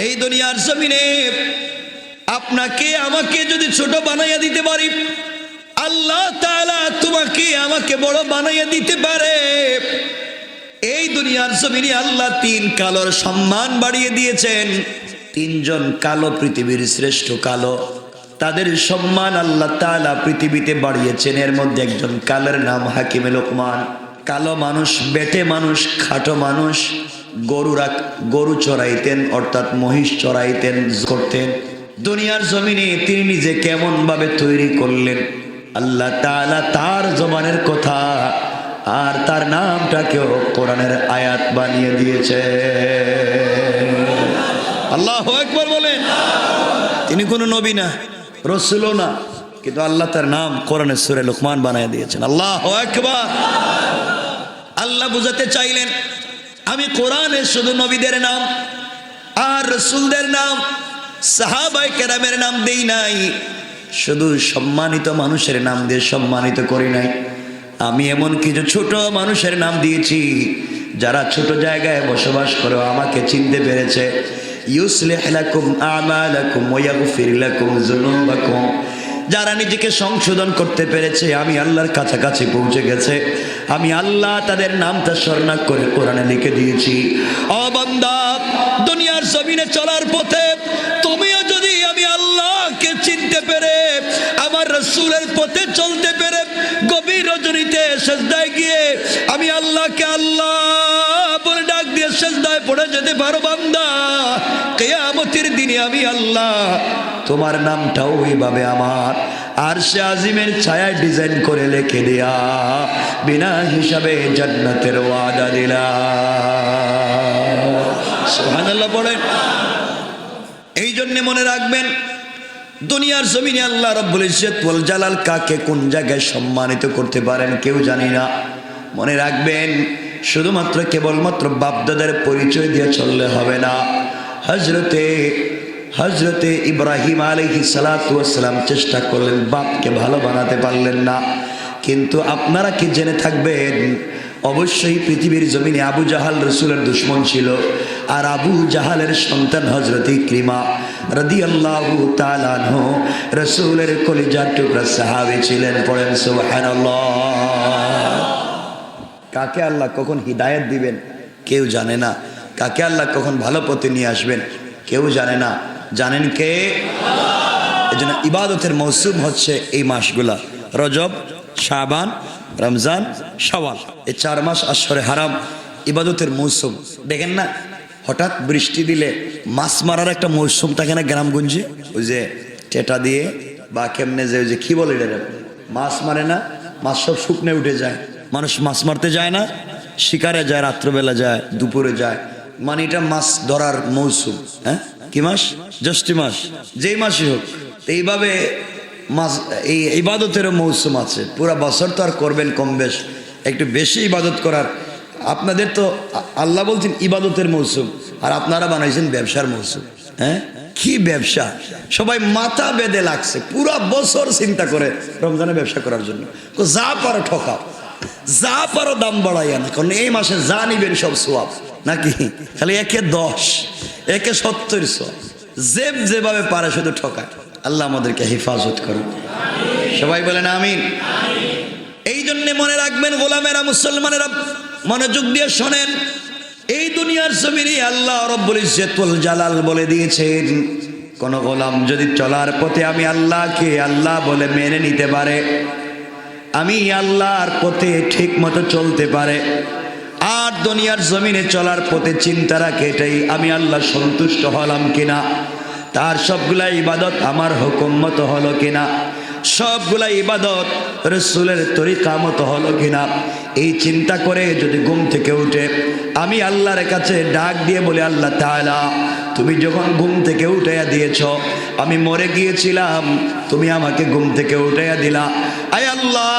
এই দুনিয়ার জমিনে আপনাকে আমাকে যদি ছোট বানাইয়া দিতে পারি, আল্লাহ তাআলা তোমাকে আমাকে বড় বানাইয়া দিতে পারে। এই দুনিয়ার জমিনে আল্লাহ 3 কালোর সম্মান বাড়িয়ে দিয়েছেন। 3 জন কালো, পৃথিবীর শ্রেষ্ঠ কালো, তাদের সম্মান আল্লাহ তাআলা পৃথিবীতে বাড়িয়েছেন। এর মধ্যে একজন কালের নাম হাকিমে লোকমান। কালো মানুষ, বেটে মানুষ, খাটো মানুষ, গরু চড়াইতেন, অর্থাৎ মহিষ চড়াইতেন, করতেন। দুনিয়ার জমিনে তিনি নিজে কেমন ভাবে তৈরি করলেন, আল্লাহ তাআলা তার জবানের কথা আর তার নামটাকেও কোরআনের আয়াত বানিয়ে দিয়েছে। আল্লাহু আকবার বলেন। তিনি কোনো নবী না, রাসূলও না, কিন্তু আল্লাহ তার নাম কোরআনের সূরা লুকমান বানিয়ে দিয়েছেন। আল্লাহু আকবার। আল্লাহ বুঝাতে চাইলেন আমি কোরআনে শুধু নবীদের নাম আর রাসূলদের নাম, সাহাবায়ে কেরামের নাম দেই নাই, শুধু সম্মানিত মানুষের নাম দিয়ে সম্মানিত করি নাই। আমি এমন কিছু ছোট মানুষের নাম দিয়েছি যারা ছোট জায়গায় বসবাস করে আমাকে চিনতে পেরেছে। ইউসলিহ লাকুম আমালাকুম ওয়া ইয়াগফির লাকুম যুনুবাকুম, যারা নিজেকে সংশোধন করতে পেরেছে, আমি আল্লাহর কাছাকাছি পৌঁছে গেছে, আমি আল্লাহ তাদের নামটা স্মরণ করে কোরআনে লিখে দিয়েছি। ও বান্দা, দুনিয়ার জমিনে চলার পথে তুমিও যদি আমি আল্লাহকে চিনতে পেরে, আমার রাসূলের পথে চলতে পেরে, গভীর রজনীতে সিজদায় গিয়ে আমি আল্লাহকে আল্লাহ বলে ডাক দিয়ে সিজদায় পড়ে যেতে পারো বান্দা, কিয়ামতের দিনে আমি আল্লাহ তোমার নামটাও ওইভাবে আমার আরশে আজিমের ছায়া ডিজাইন করে লিখে দেয়া বিনা হিসাবে জান্নাতের ওয়াদা দিলাম। সুবহানাল্লাহ পড়েন। এই জন্য মনে রাখবেন, দুনিয়ার জমিনে আল্লাহ রাব্বুল ইজ্জত ওয়াল জালাল কাকে কোন জায়গায় সম্মানিত করতে পারেন কেউ জানি না। মনে রাখবেন, শুধুমাত্র কেবলমাত্র বাপদাদার পরিচয় দিয়ে চললে হবে না। হজরতে ইব্রাহিম আলাইহিস সালাতু ওয়াস সালাম চেষ্টা করলেন, বাপকে ভালো বানাতে পারলেন না। কিন্তু আপনারা কি জেনে থাকবেন, অবশ্যই পৃথিবীর জমিনে আবু জাহাল রাসূলের দুশমন ছিল, আর আবু জাহালের সন্তান হযরত ইকরিমা রাদিয়াল্লাহু তাআলা আনহু রাসূলের কলিজার টুকরা সাহাবী ছিলেন। পড়েন সুবহানাল্লাহ। কাকে আল্লাহ কখন হিদায়াত দিবেন কেউ জানে না, কাকে আল্লাহ কখন ভালো পথে নিয়ে আসবেন কেউ জানে না। জানেন কে? আল্লাহ। এজন্য ইবাদতের মৌসুম হচ্ছে এই মাসগুলা, রজব, শাবান, রমজান, শাওয়াল, এই 4 মাস আশরে হারাম ইবাদতের মৌসুম। দেখেন না, হঠাৎ বৃষ্টি দিলে মাছ মারার একটা মৌসুম থাকে না গ্রামগঞ্জে, ওই যে টেটা দিয়ে বা কেমনে যে ওই যে কি বলে এটা, মাছ মারে না, মাছ সব শুকনে উঠে যায়, মানুষ মাছ মারতে যায় না, শিকারে যায়, রাত্রবেলা যায়, দুপুরে যায়, মানে এটা মাছ ধরার মৌসুম। হ্যাঁ, কি মাস? জ্যৈষ্ঠ মাস, যেই মাসই হোক। এইভাবে মাছ, এই ইবাদতেরও মৌসুম আছে। পুরা বছর তো আর করবেন কম বেশ, একটু বেশি ইবাদত করার। আপনাদের তো আল্লাহ বলছেন ইবাদতের মৌসুম, আর আপনারা বানাইছেন ব্যবসার মৌসুম। হ্যাঁ, কি ব্যবসা! সবাই মাথা বেঁধে লাগছে, পুরা বছর চিন্তা করে রমজানে ব্যবসা করার জন্য। যা পারো ঠকাও, যা পারো দাম বাড়াইয়া না, কারণ এই মাসে যা নিবেন সব সোয়াব নাকি, খালি একে 10, একে 70, যেভাবে পারে শুধু ঠকায়। আল্লাহ আমাদেরকে হেফাজত করুন, সবাই বলেন আমিন। এই জন্যে মনে রাখবেন গোলামেরা, মুসলমানেরা মনোযোগ দিয়ে শোনেন, এই দুনিয়ার জমিনে আল্লাহ রব্বুল ইজ্জত ওয়াল জালাল বলে দিয়েছেন, কোন গোলাম যদি চলার পথে আমি আল্লাহকে আল্লাহ বলে মেনে নিতে পারে, আমি আল্লাহর পথে ঠিক মতো চলতে পারে, আর দুনিয়ার জমিনে চলার পথে চিন্তা রাখে এটাই আমি আল্লাহ সন্তুষ্ট হলাম কিনা, তার সবগুলা ইবাদত আমার হুকুম মতো হলো কিনা, সবগুলা ইবাদত রাসূলের তরিকা মতো হলো কিনা, এই চিন্তা করে যদি ঘুম থেকে উঠে আমি আল্লাহর কাছে ডাক দিয়ে বলে, আল্লাহ তাআলা তুমি যখন ঘুম থেকে উঠাইয়া দিয়েছ, আমি মরে গিয়েছিলাম, তুমি আমাকে ঘুম থেকে উঠাইয়া দিলা, আয় আল্লাহ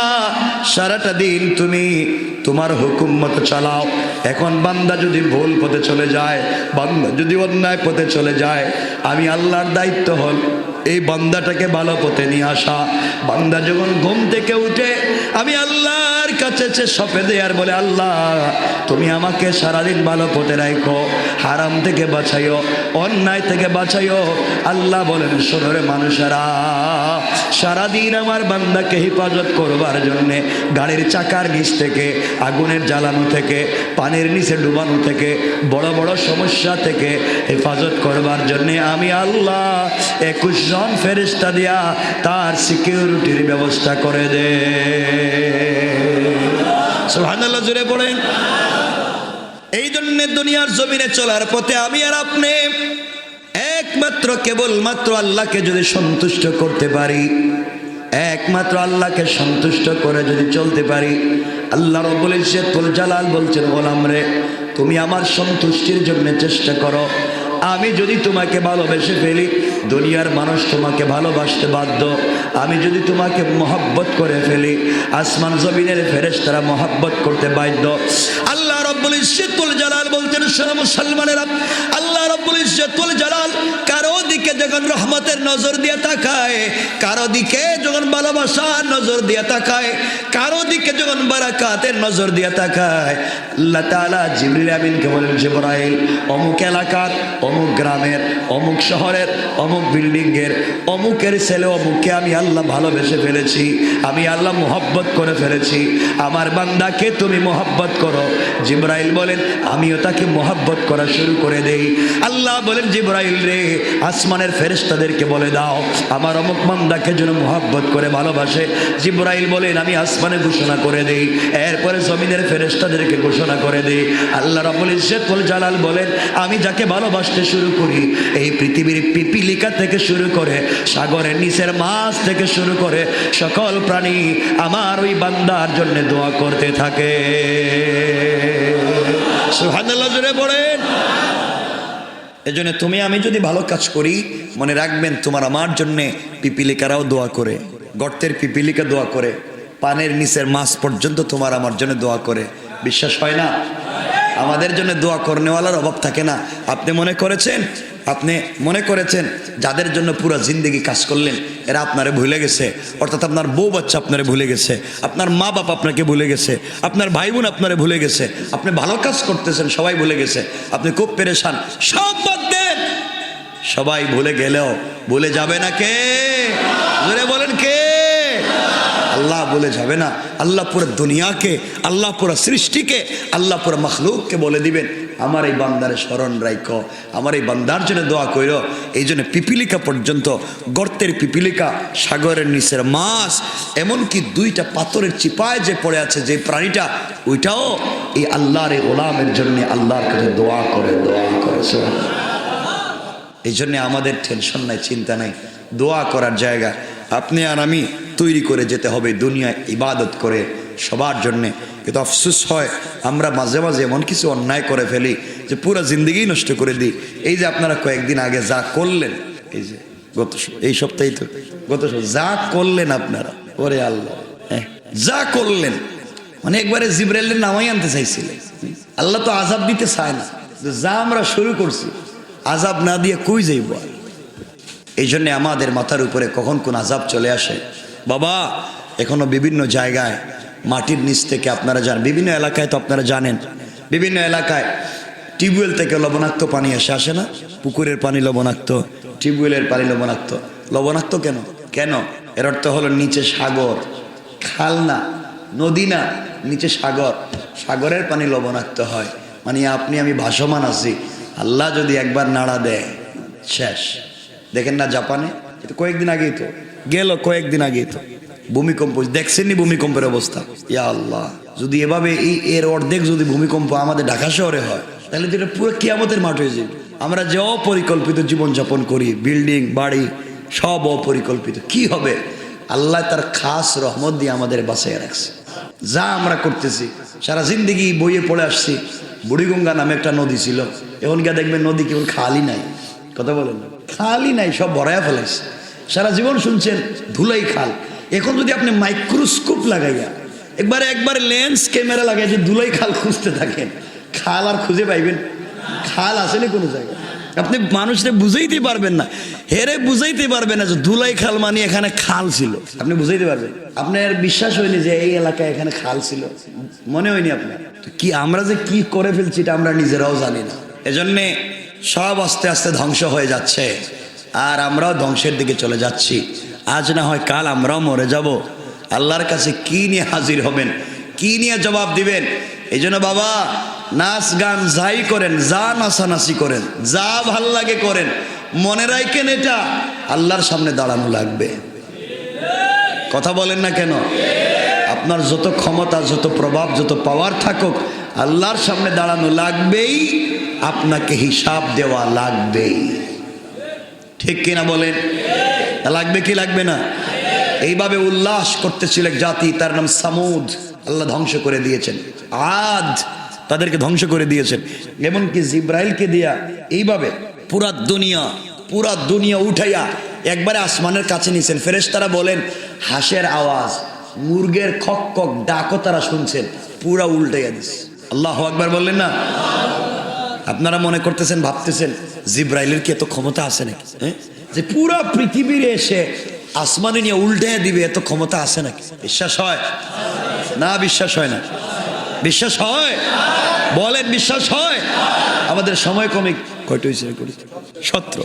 সারাটা দিন তুমি তোমার হুকুম মতো চালাও। এখন বান্দা যদি ভুল পথে চলে যায়, বান্দা যদি অন্যায় পথে চলে যায়, আমি আল্লাহর দায়িত্ব হল এই বান্দাটাকে ভালো পথে নিয়ে আসা। বান্দা যখন ঘুম থেকে উঠে আমি আল্লাহর কাছে সঁপে দেয় আর বলে, আল্লাহ তুমি আমাকে সারাদিন ভালো পথে রাখো, হারাম থেকে বাঁচাইও, অন্যায় থেকে বাঁচাইও। আল্লাহ বলেন, শোনো রে মানুষেরা, সারাদিন আমার বান্দাকে হেফাজত করবার জন্যে গাড়ির চাকার নিচ থেকে, আগুনের জ্বালানো থেকে, পানির নিচে ডুবানো থেকে, বড় বড় সমস্যা থেকে হেফাজত করবার জন্যে আমি আল্লাহ 21 জন ফেরেশতা দিয়া তার সিকিউরিটির ব্যবস্থা করে দে। সুবহানাল্লাহ জোরে পড়েন। এই জন্য দুনিয়ার জমিনে চলার পথে আমি আর আপনি একমাত্র কেবলমাত্র আল্লাহকে যদি সন্তুষ্ট করতে পারি, একমাত্র আল্লাহকে সন্তুষ্ট করে যদি চলতে পারি, আল্লাহ রাব্বুল ইজ্জতুল জালাল বলছেন, গোলাম রে তুমি আমার সন্তুষ্টির জন্য চেষ্টা করো। আমি যদি তোমাকে ভালোবেসে ফেলি, দুনিয়ার মানুষ তোমাকে ভালোবাসতে বাধ্য। আমি যদি তোমাকে মহব্বত করে ফেলি, আসমান জমিনের ফেরেশতারা মহব্বত করতে বাধ্য। আল্লাহ রাব্বুল ইজ্জতুল জালাল বলতেন, শোনো মুসলমানেরা, আল্লাহ রাব্বুল ইজ্জতুল জালাল কারো দিকে যখন রহমতের নজর দিয়ে তাকায়, কারো দিকে যখন ভালোবাসার নজর দিয়ে তাকায়, কারো দিকে যখন বারাকাতের নজর দিয়ে তাকায়, আল্লাহ তাআলা জিবরিল আমিনকে বলেন, জিবরাইল অমুক এলাকার, অমুক গ্রামের, অমুক শহরের, অমুক বিল্ডিংয়ের, অমুকের ছেলে অমুককে আমি আল্লাহ ভালোবেসে ফেলেছি, আমি আল্লাহ মোহব্বত করে ফেলেছি, আমার বান্দাকে তুমি মোহব্বত করো। জিবরাইল বলেন, আমিও তাকে মোহব্বত করা শুরু করে দেই। আল্লাহ বলেন, জিবরাইল রে আসমানের ফেরেশতাদেরকে বলে দাও আমার অমুক বান্দাকে যেন মোহব্বত করে ভালোবাসে। জিবরাইল বলেন, আমি আসমানে ঘোষণা করে দেই, এরপরে জমিনের ফেরেশতাদেরকে ঘোষণা করে দেই। আল্লাহ রাব্বুল ইজ্জতুল জালাল বলেন, আমি যাকে ভালোবাসতে শুরু করি, এই পৃথিবীর পিপিলিকা থেকে শুরু করে সাগরের নিচের মাছ থেকে শুরু করে সকল প্রাণী আমার ওই বান্দার জন্য দোয়া করতে থাকে। সুবহানাল্লাহ জোরে পড়েন। এজন্য তুমি আমি যদি ভালো কাজ করি, মনে রাখবেন তোমার আমার জন্য পিপিলিকারাও দোয়া করে, গর্তের পিপিলিকা দোয়া করে, পানের নিচের মাছ পর্যন্ত তোমার আমার জন্য দোয়া করে। বিশ্বাস হয় না? আমাদের জন্য দোয়া করনেওয়ালার অভাব থাকে না। আপনি মনে করেছেন যাদের জন্য পুরো জিন্দগি কাজ করলেন এরা আপনারে ভুলে গেছে, অর্থাৎ আপনার বউ বাচ্চা আপনারে ভুলে গেছে, আপনার মা বাপ আপনাকে ভুলে গেছে, আপনার ভাই বোন আপনারে ভুলে গেছে, আপনি ভালো কাজ করতেছেন সবাই ভুলে গেছে, আপনি খুব পেরেশান, সব বাদ দেন। সবাই ভুলে গেলেও ভুলে যাবে না কে? জোরে বলেন কে? আল্লাহ বলে যাবে না। আল্লাহ পুরো দুনিয়াকে, আল্লাহ পুরো সৃষ্টিকে, আল্লাহ পুরো মখলুককে বলে দিবেন, আমার এই বান্দারে স্মরণ রাখো, আমার এই বান্দার জন্য দোয়া কইরো। এই জন্য পিপিলিকা পর্যন্ত, গর্তের পিপিলিকা, সাগরের নিচের মাছ, এমনকি দুইটা পাথরের চিপায় যে পড়ে আছে যে প্রাণীটা, ওইটাও এই আল্লাহর এই গোলামের জন্য আল্লাহর কাছে দোয়া করে। এই জন্য আমাদের টেনশন নাই, চিন্তা নাই, দোয়া করার জায়গা আপনি আর আমি তৈরি করে যেতে হবে দুনিয়ায় ইবাদত করে সবার জন্যে। কিন্তু আফসোস হয় আমরা মাঝে মাঝে এমন কিছু অন্যায় করে ফেলি যে পুরো জিন্দগি নষ্ট করে দিই। এই যে আপনারা কয়েকদিন আগে যা করলেন, এই যে এই সপ্তাহে তো যা করলেন আপনারা, ওরে আল্লাহ, যা করলেন, মানে একবারে জিবরাইলের নামাই আনতে চাইছিলেন। আল্লাহ তো আযাব দিতে চায় না, যা আমরা শুরু করছি আযাব না দিয়ে কই যাইব। এই জন্যে আমাদের মাথার উপরে কখন কোন আযাব চলে আসে। বাবা এখনো বিভিন্ন জায়গায় মাটির নিচ থেকে আপনারা জানেন, বিভিন্ন এলাকায় তো আপনারা জানেন, বিভিন্ন এলাকায় টিউবওয়েল থেকে লবণাক্ত পানি আসে না? পুকুরের পানি লবণাক্ত, টিউবওয়েলের পানি লবণাক্ত। লবণাক্ত কেন? এর অর্থ হলো নিচে সাগর, খাল না, নদী না, নিচে সাগর, সাগরের পানি লবণাক্ত হয়। মানে আপনি আমি ভাসমান আছি, আল্লাহ যদি একবার নাড়া দেয় শেষ। দেখেন না জাপানে, এটা কয়েকদিন আগেই তো গেল, কয়েকদিন আগেই তো ভূমিকম্প দেখছেননি? ভূমিকম্পের অবস্থা, ইয়া আল্লাহ, যদি এভাবে এর অর্ধেক যদি ভূমিকম্প আমাদের ঢাকা শহরে হয় তাহলে তো এটা পুরো কিয়ামতের মাঠ হয়ে যাবে। আমরা যে অপরিকল্পিত জীবনযাপন করি, বিল্ডিং বাড়ি সব অপরিকল্পিত, কি হবে? আল্লাহ তার খাস রহমত দিয়ে আমাদের বাঁচিয়ে রাখছে। যা আমরা করতেছি সারা জিন্দগি বইয়ে পড়ে আসছি, বুড়িগঙ্গা নামে একটা নদী ছিল, এখন গিয়ে দেখবেন নদী কেবল খালি নাই, কথা বলেন না, খালি নাই, সব ভরাইয়া ফেলাইছে। সারা জীবন শুনছেন ধুলাই খাল, এখন যদি আপনি মাইক্রোস্কোপ লাগাইয়া একবারে লেন্স ক্যামেরা লাগাই যে ধুলাই খাল খুঁজতে থাকেন, খাল আর খুঁজে পাইবেন? খাল আসলে কোনো জায়গায় আপনি মানুষকে বুঝাইতে পারবেন না, হেরে বুঝাইতে পারবেন না যে ধুলাই খাল মানে এখানে খাল ছিল, আপনি বুঝাইতে পারবেন? আপনার বিশ্বাস হয়নি যে এই এলাকায় এখানে খাল ছিল, মনে হয়নি আপনার? কি আমরা যে কি করে ফেলছি এটা আমরা নিজেরাও জানি না। এজন্যে সব আস্তে আস্তে ধ্বংস হয়ে যাচ্ছে, আর আমরাও ধ্বংসের দিকে চলে যাচ্ছি। আজ না হয় কাল আমরাও মরে যাব। আল্লাহর কাছে কি নিয়ে হাজির হবেন, কি নিয়ে জবাব দিবেন? এই জন্য বাবা, নাচ গান যাই করেন, যা নাচানাচি করেন, যা ভাল লাগে করেন, মনে রাখেন এটা আল্লাহর সামনে দাঁড়ানো লাগবে। কথা বলেন না কেন? আপনার যত ক্ষমতা, যত প্রভাব, যত পাওয়ার থাকুক, আল্লাহর সামনে দাঁড়ানো লাগবেই, আপনাকে হিসাব দেওয়া লাগবেই। ঠিক কিনা বলেন? লাগবে কি লাগবে না? এইভাবে উল্লাস করতেছিল এক জাতি, তার নাম সামুদ। আল্লাহ ধ্বংস করে দিয়েছেন। আদ, তাদেরকে ধ্বংস করে দিয়েছেন। এমনকি জিব্রাইলকে দিয়া এইভাবে পুরা দুনিয়া উঠাইয়া একবারে আসমানের কাছে নিয়েছেন। ফেরেশতারা বলেন হাঁসের আওয়াজ, মুরগের খক খক ডাকও তারা শুনছেন, পুরা উল্টাইয়া দিস। আল্লাহু আকবার বললেন না? আপনারা মনে করতেছেন, ভাবতেছেন জিব্রাইলের কি এত ক্ষমতা আছে নাকি? যে পুরা পৃথিবীর এসে আসমানে নিয়ে উল্টাইয়া দিবে, এত ক্ষমতা আছে নাকি? বিশ্বাস হয় না? বিশ্বাস হয় না? বিশ্বাস হয়? বলেন বিশ্বাস হয়? আমাদের সময় কমে কয়টা হয়েছে? 17।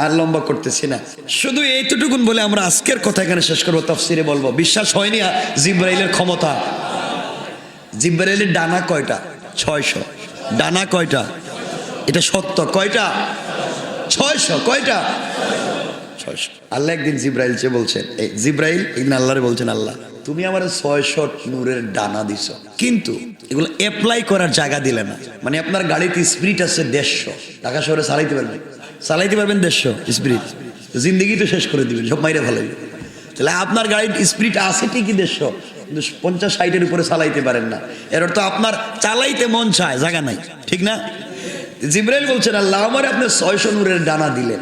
আর লম্বা করতেছি না, শুধু এইটুকুন বলে আমরা আজকের কথা এখানে শেষ করবো। তাফসিরে বলবো বিশ্বাস হয়নি জিব্রাইলের ক্ষমতা। জিব্রাইলের ডানা কয়টা? 600। ডানা কয়টা? এটা সত্য। কয়টা? 600। কয়টা? 600। আল্লাহ একদিন জিব্রাইল চেয়ে বলছেন, জিব্রাইল একদিন আল্লাহরে বলছেন, আল্লাহ তুমি আমার 600 নূরের ডানা দিছ, কিন্তু এগুলো অ্যাপ্লাই করার জায়গা দিলে না। মানে আপনার গাড়িতে স্পিরিট আছে 150, ঢাকা শহরে চালাইতে পারবেন 150 স্পিরিট, জিন্দগি তো শেষ করে দিবেন, সব মাইরে ভালো। তাহলে আপনার গাড়ির স্পিরিট আছে ঠিকই 150, কিন্তু 50-60-এর উপরে চালাইতে পারেন না। এর অর্থ আপনার চালাইতে মন চায়, জায়গা নাই। ঠিক না? জিব্রাইল বলছেন, আল্লাহ আমার আপনি 600 নূরের ডানা দিলেন,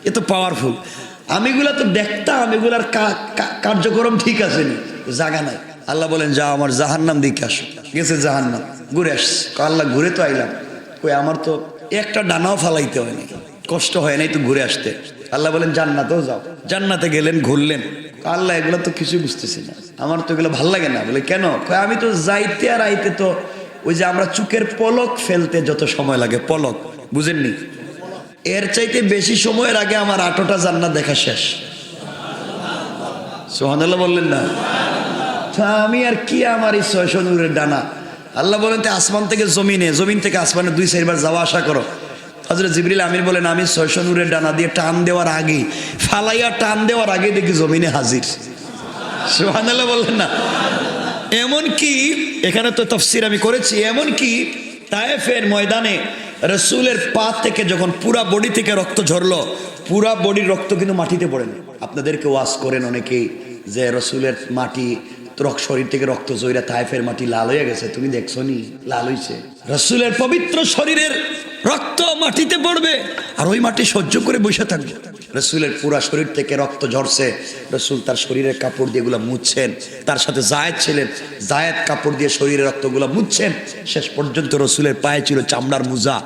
এ তো পাওয়ারফুল। আমিগুলা তো দেখতাম, এগুলার কার্যক্রম ঠিক আছে নি, জায়গা নাই। আল্লাহ বলেন যা আমার জাহান্নাম দিকে আসো। গেছে জাহান্নাম, ঘুরে আসছে। আল্লাহ ঘুরে তো আইলাম, কই আমার তো একটা ডানাও ফালাইতে হয়নি, কষ্ট হয় নাই তো ঘুরে আসতে। আল্লাহ বলেন জান্নাতেও যাও। জান্নাতে গেলেন, ঘুরলেন। আল্লাহ এগুলো তো কিছু বুঝতেছি না, আমার তো এগুলো ভাল লাগে না। বলে কেন? আমি তো যাইতে আর আইতে তো ওই যে আমরা চুকের পলক ফেলতে যত সময় লাগে, পলক বুঝেননি, এর চাইতে বেশি সময়ের আগে আমার 8টা জান্নাত দেখা শেষ। সুবহানাল্লাহ বললেন না? আমি আর কি আমার এই 600 নূরের ডানা। আল্লাহ বলেন আসমান থেকে জমিনে, জমিন থেকে আসমানে 2-4 বার যাওয়া আসা করো। হযরত জিবরিল আমির বলেন আমি 600 নূরের ডানা দিয়ে টান দেওয়ার আগে, ফালাইয়া টান দেওয়ার আগে দেখি জমিনে হাজির। সুবহানাল্লাহ বললেন না? এমন কি, এখানে তো তাফসীর আমি করেছি, এমন কি তায়েফের ময়দানে রাসূলের পা থেকে যখন পুরা বডি থেকে রক্ত ঝরলো, পুরা বডির রক্ত কিন্তু মাটিতে পড়েনি। আপনাদেরকে ওয়াজ করেন অনেকেই যে রাসূলের মাটি, শরীর থেকে রক্ত জইরা তায়েফের মাটি লাল হয়ে গেছে, তুমি দেখছো নি? লাল হইছে। রাসূলের পবিত্র শরীরের রক্ত মাটিতে পড়বে আর ওই মাটি সহ্য করে বসে থাকবে। রাসূলের পুরা শরীর থেকে রক্ত ঝরছে, রাসূল তার শরীরের কাপড় দিয়ে এগুলো মুছছেন। তার সাথে জায়েদ ছিলেন, জায়েদ কাপড় দিয়ে শরীরের রক্তগুলো মুছছেন। শেষ পর্যন্ত রাসূলের পায়ে ছিল চামড়ার মুজা,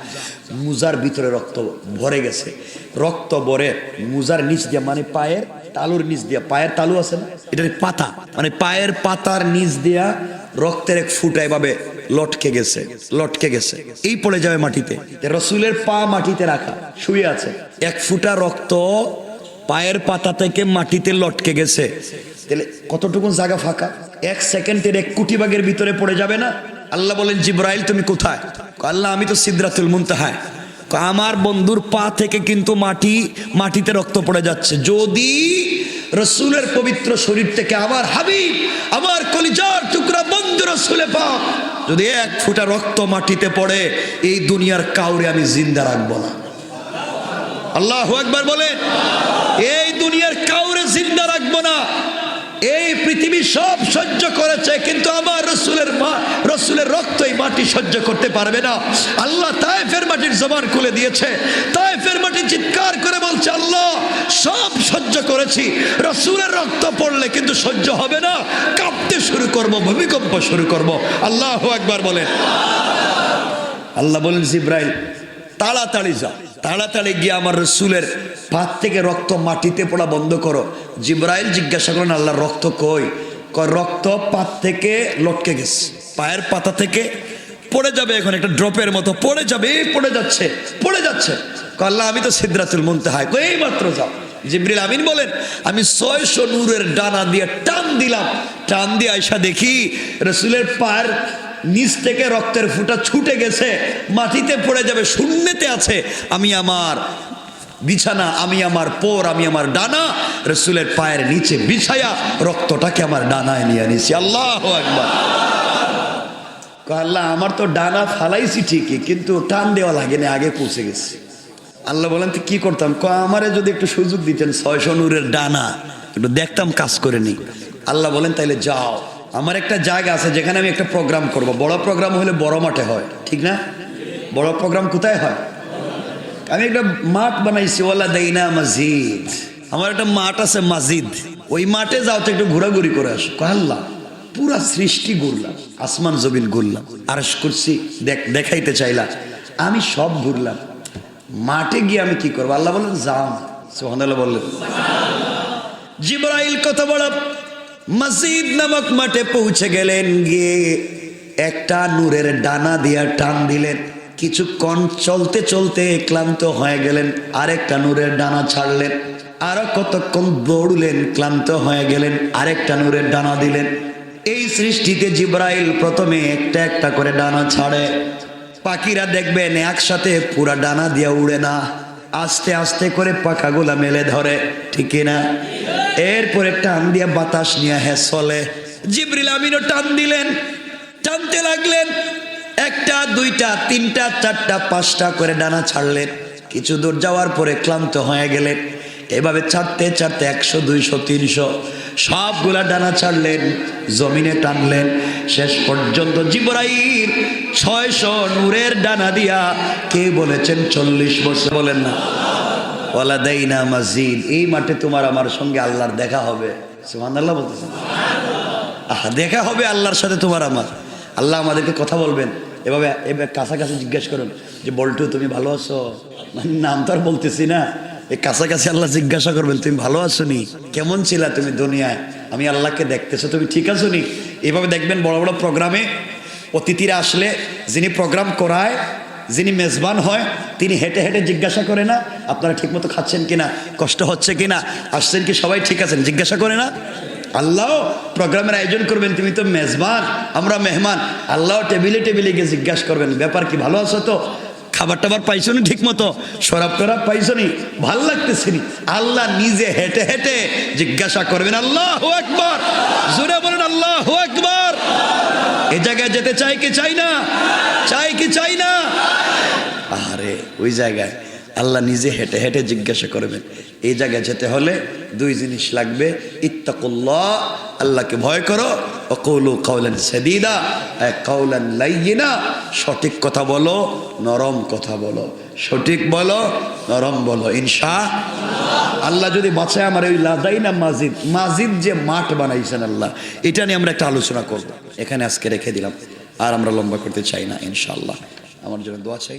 মুজার ভিতরে রক্ত ভরে গেছে। রক্ত ভরে মুজার নিচ দিয়ে, মানে পায়ের তালুর নিচ দিয়া, পায়ের তালু আছে না, এটার পাতা, মানে পায়ের পাতার নিচ দিয়া রক্তের এক ফুটা এভাবে লটকে গেছে, এই পড়ে যাবে মাটিতে। রাসূলের পা মাটিতে রাখা, শুয়ে আছে, এক ফুটা রক্ত পায়ের পাতা থেকে মাটিতে লটকে গেছে। তাহলে কতটুকু জায়গা ফাঁকা? 1 সেকেন্ডের 1 কোটি ভাগের ভিতরে পড়ে যাবে না? আল্লাহ বলেন জিব্রাইল তুমি কোথায়? আল্লাহ আমি তো সিদরাতুল মুনতাহায়। আমার বন্ধুর পা থেকে কিন্তু মাটিতে রক্ত পড়ে যাচ্ছে। যদি রাসূলের পবিত্র শরীর থেকে আমার হাবিব, আমার কলিজার টুকরা বন্ধু রাসূলের পাক যদি 1 ফোঁটা রক্ত মাটিতে পড়ে, এই দুনিয়ার কাউরে আমি জিন্দা রাখবো না। আল্লাহু আকবার বলেন। এই দুনিয়ার কাউরে জিন্দা রাখবো না। এই পৃথিবী সব সহ্য করেছে, কিন্তু আমার রসুলের রক্ত এই মাটি সহ্য করতে পারবে না। আল্লাহ তায়েফের মাটির জবান খুলে দিয়েছে। তায়েফের মাটি চিৎকার করে বলছে আল্লাহ সব সহ্য করেছি, রসুলের রক্ত পড়লে কিন্তু সহ্য হবে না, কাঁপতে শুরু করব, ভূমিকম্প শুরু করব। আল্লাহু আকবার বলেন। আল্লাহ বলেন জিব্রাইল তাড়াতাড়ি যাও, তাড়াতাড়ি গিয়ে আমার রসুলের পাত থেকে রক্ত মাটিতে পড়া বন্ধ করো। জিব্রাইল জিজ্ঞাসা করেন আল্লাহ রক্ত কই? কয় রক্ত পাত থেকে লটকে গেছে, পায়ের পাতা থেকে পড়ে যাবে, এখন একটা ড্রপের মতো পড়ে যাবে, পড়ে যাচ্ছে। কয় আল্লাহ আমি তো সিদরাতুল মুনতাহায়। কই এই মাত্র যাও। জিবরিল আমিন বলেন আমি 600 নূরের ডানা দিয়ে টান দিলাম, টান দিয়ে আয়সা দেখি রসুলের পায়ের নিচ থেকে রক্তের ফুঁটা ছুটে গেছে, মাটিতে পড়ে যাবে, শূন্যতে আছে। আমি আমার বিছানা আমি আমার পোর, আমি আমার ডানা রসুলের পায়ের নিচে বিছায়া রক্তটাকে আমার ডানায় নিয়ে নিছি। আল্লাহু আকবার। আল্লাহ আমার তো ডানা ফালাইছি ঠিকই, কিন্তু টান দেওয়া লাগেনি, আগে পৌঁছে গেছি। আল্লাহ বলেন তো কি করতাম? আমারে যদি একটু সুযোগ দিতেন 600 নূরের ডানা একটু দেখতাম, কাজ করে নি। আল্লাহ বলেন তাইলে যাও, আমার একটা জায়গা আছে যেখানে আমি একটা প্রোগ্রাম করব। বড় প্রোগ্রাম হলে বড় মাঠে হয়, ঠিক না? বড় প্রোগ্রাম কোথায় হয়? আমি একটা মাঠ বানাইছি, ওয়ালা দাইনা মসজিদ। আমার একটা মাঠ আছে মসজিদ, ওই মাঠে যাও তো একটু ঘোরাঘুরি করে আসো। আল্লাহ পুরা সৃষ্টি ঘুরলাম, আসমান জমিন ঘুরলাম, আরশ কুরসি দেখাইতে চাইলাম, আমি সব ঘুরলাম, মাঠে গিয়ে আমি কি করবো? আল্লাহ বলেন যাও। সুবহানাল্লাহ বললেন। জিবরাইল কত বড় মসজিদ নামক মাঠে পৌঁছে গেলেন, গিয়ে একটা নূরের ডানা দিয়া টান দিলেন। কিছুক্ষণ চলতে চলতে ক্লান্ত হয়ে গেলেন, আরেকটা নূরের ডানা ছাড়লেন। আরো কতক্ষণ দৌড়লেন, ক্লান্ত হয়ে গেলেন, আরেকটা নূরের ডানা দিলেন। এই সৃষ্টিতে জিবরাইল প্রথমে একটা একটা করে ডানা ছাড়ে। পাখিরা দেখবেন একসাথে পুরা ডানা দিয়া উড়ে না, আস্তে আস্তে করে পাখাগুলা মেলে ধরে, ঠিক না? এরপরে টান দিয়া বাতাস নিয়ে চলে। জিবরিল আমিনও টান দিলেন, টানতে লাগলেন। একটা, দুইটা, তিনটা, চারটা, পাঁচটা করে ডানা ছাড়লেন। কিছু দূর যাওয়ার পরে ক্লান্ত হয়ে গেলেন। এভাবে ছাড়তে ছাড়তে 100, 200, 300 সবগুলা ডানা ছাড়লেন, জমিনে টানলেন। শেষ পর্যন্ত জিবরাইল 600 নূরের ডানা দিয়া, কে বলেছেন 40 বছর, বলেন না ওয়ালা দাইনা মসজিদ। এই মাঠে তোমার আমার সঙ্গে আল্লাহর দেখা হবে। সুবহানাল্লাহ বলতেছেন। দেখা হবে আল্লাহর সাথে তোমার আমার। আল্লাহ আমাদেরকে কথা বলবেন এভাবে, এবার কাছাকাছি জিজ্ঞেস করুন যে বল্টু তুমি ভালো আছো? মানে নাম তো আর বলতেছি না, এই কাছাকাছি আল্লাহ জিজ্ঞাসা করবেন তুমি ভালো আছো নি, কেমন ছিলা তুমি দুনিয়ায়, আমি আল্লাহকে দেখতেছো, তুমি ঠিক আছো নি? এইভাবে দেখবেন বড় বড় প্রোগ্রামে অতিথিরা আসলে যিনি প্রোগ্রাম করায়, যিনি মেজবান হয়, তিনি হেঁটে হেঁটে জিজ্ঞাসা করে না আপনারা ঠিকমতো খাচ্ছেন কিনা, কষ্ট হচ্ছে কিনা, আসছেন কি সবাই ঠিক আছেন, জিজ্ঞাসা করে না? আল্লাহ প্রোগ্রামের আয়োজন করবেন, তুমি তো মেজবান, আমরা মেহমান। আল্লাহ টেবিলে টেবিলে গিয়ে জিজ্ঞাসা করবেন ব্যাপার কি, ভালো আছো তো, খাবার টাবার পাইছো নি ঠিক মতো, শরাব টরাব পাইছো নি, ভাল লাগতেছে নি? আল্লাহ নিজে হেঁটে হেঁটে জিজ্ঞাসা করবেন। আল্লাহু আকবার, জোরে বলেন আল্লাহু আকবার। এই জায়গায় যেতে চাই কি চাই না? চাই কি চাই না? আরে ওই জায়গায় আল্লাহ নিজে হেঁটে হেঁটে জিজ্ঞাসা করবেন। এই জায়গায় যেতে হলে দুই জিনিস লাগবে, ইত্তাকুল্লাহ, আল্লাহকে ভয় করো, ওয়া কুলু কাওলান সাদীদা, কাওলান লাইয়িনা, সঠিক কথা বলো, নরম কথা বলো, সঠিক বলো, নরম বলো, ইনশাআল্লাহ। আল্লাহ যদি বাঁচায় আমার ওই লাদাইনা মসজিদ, মসজিদ যে মাঠ বানাইছেন আল্লাহ, এটা নিয়ে আমরা একটা আলোচনা করব। এখানে আজকে রেখে দিলাম, আর আমরা লম্বা করতে চাই না। ইনশাআল্লাহ আমার জন্য দোয়া চাই।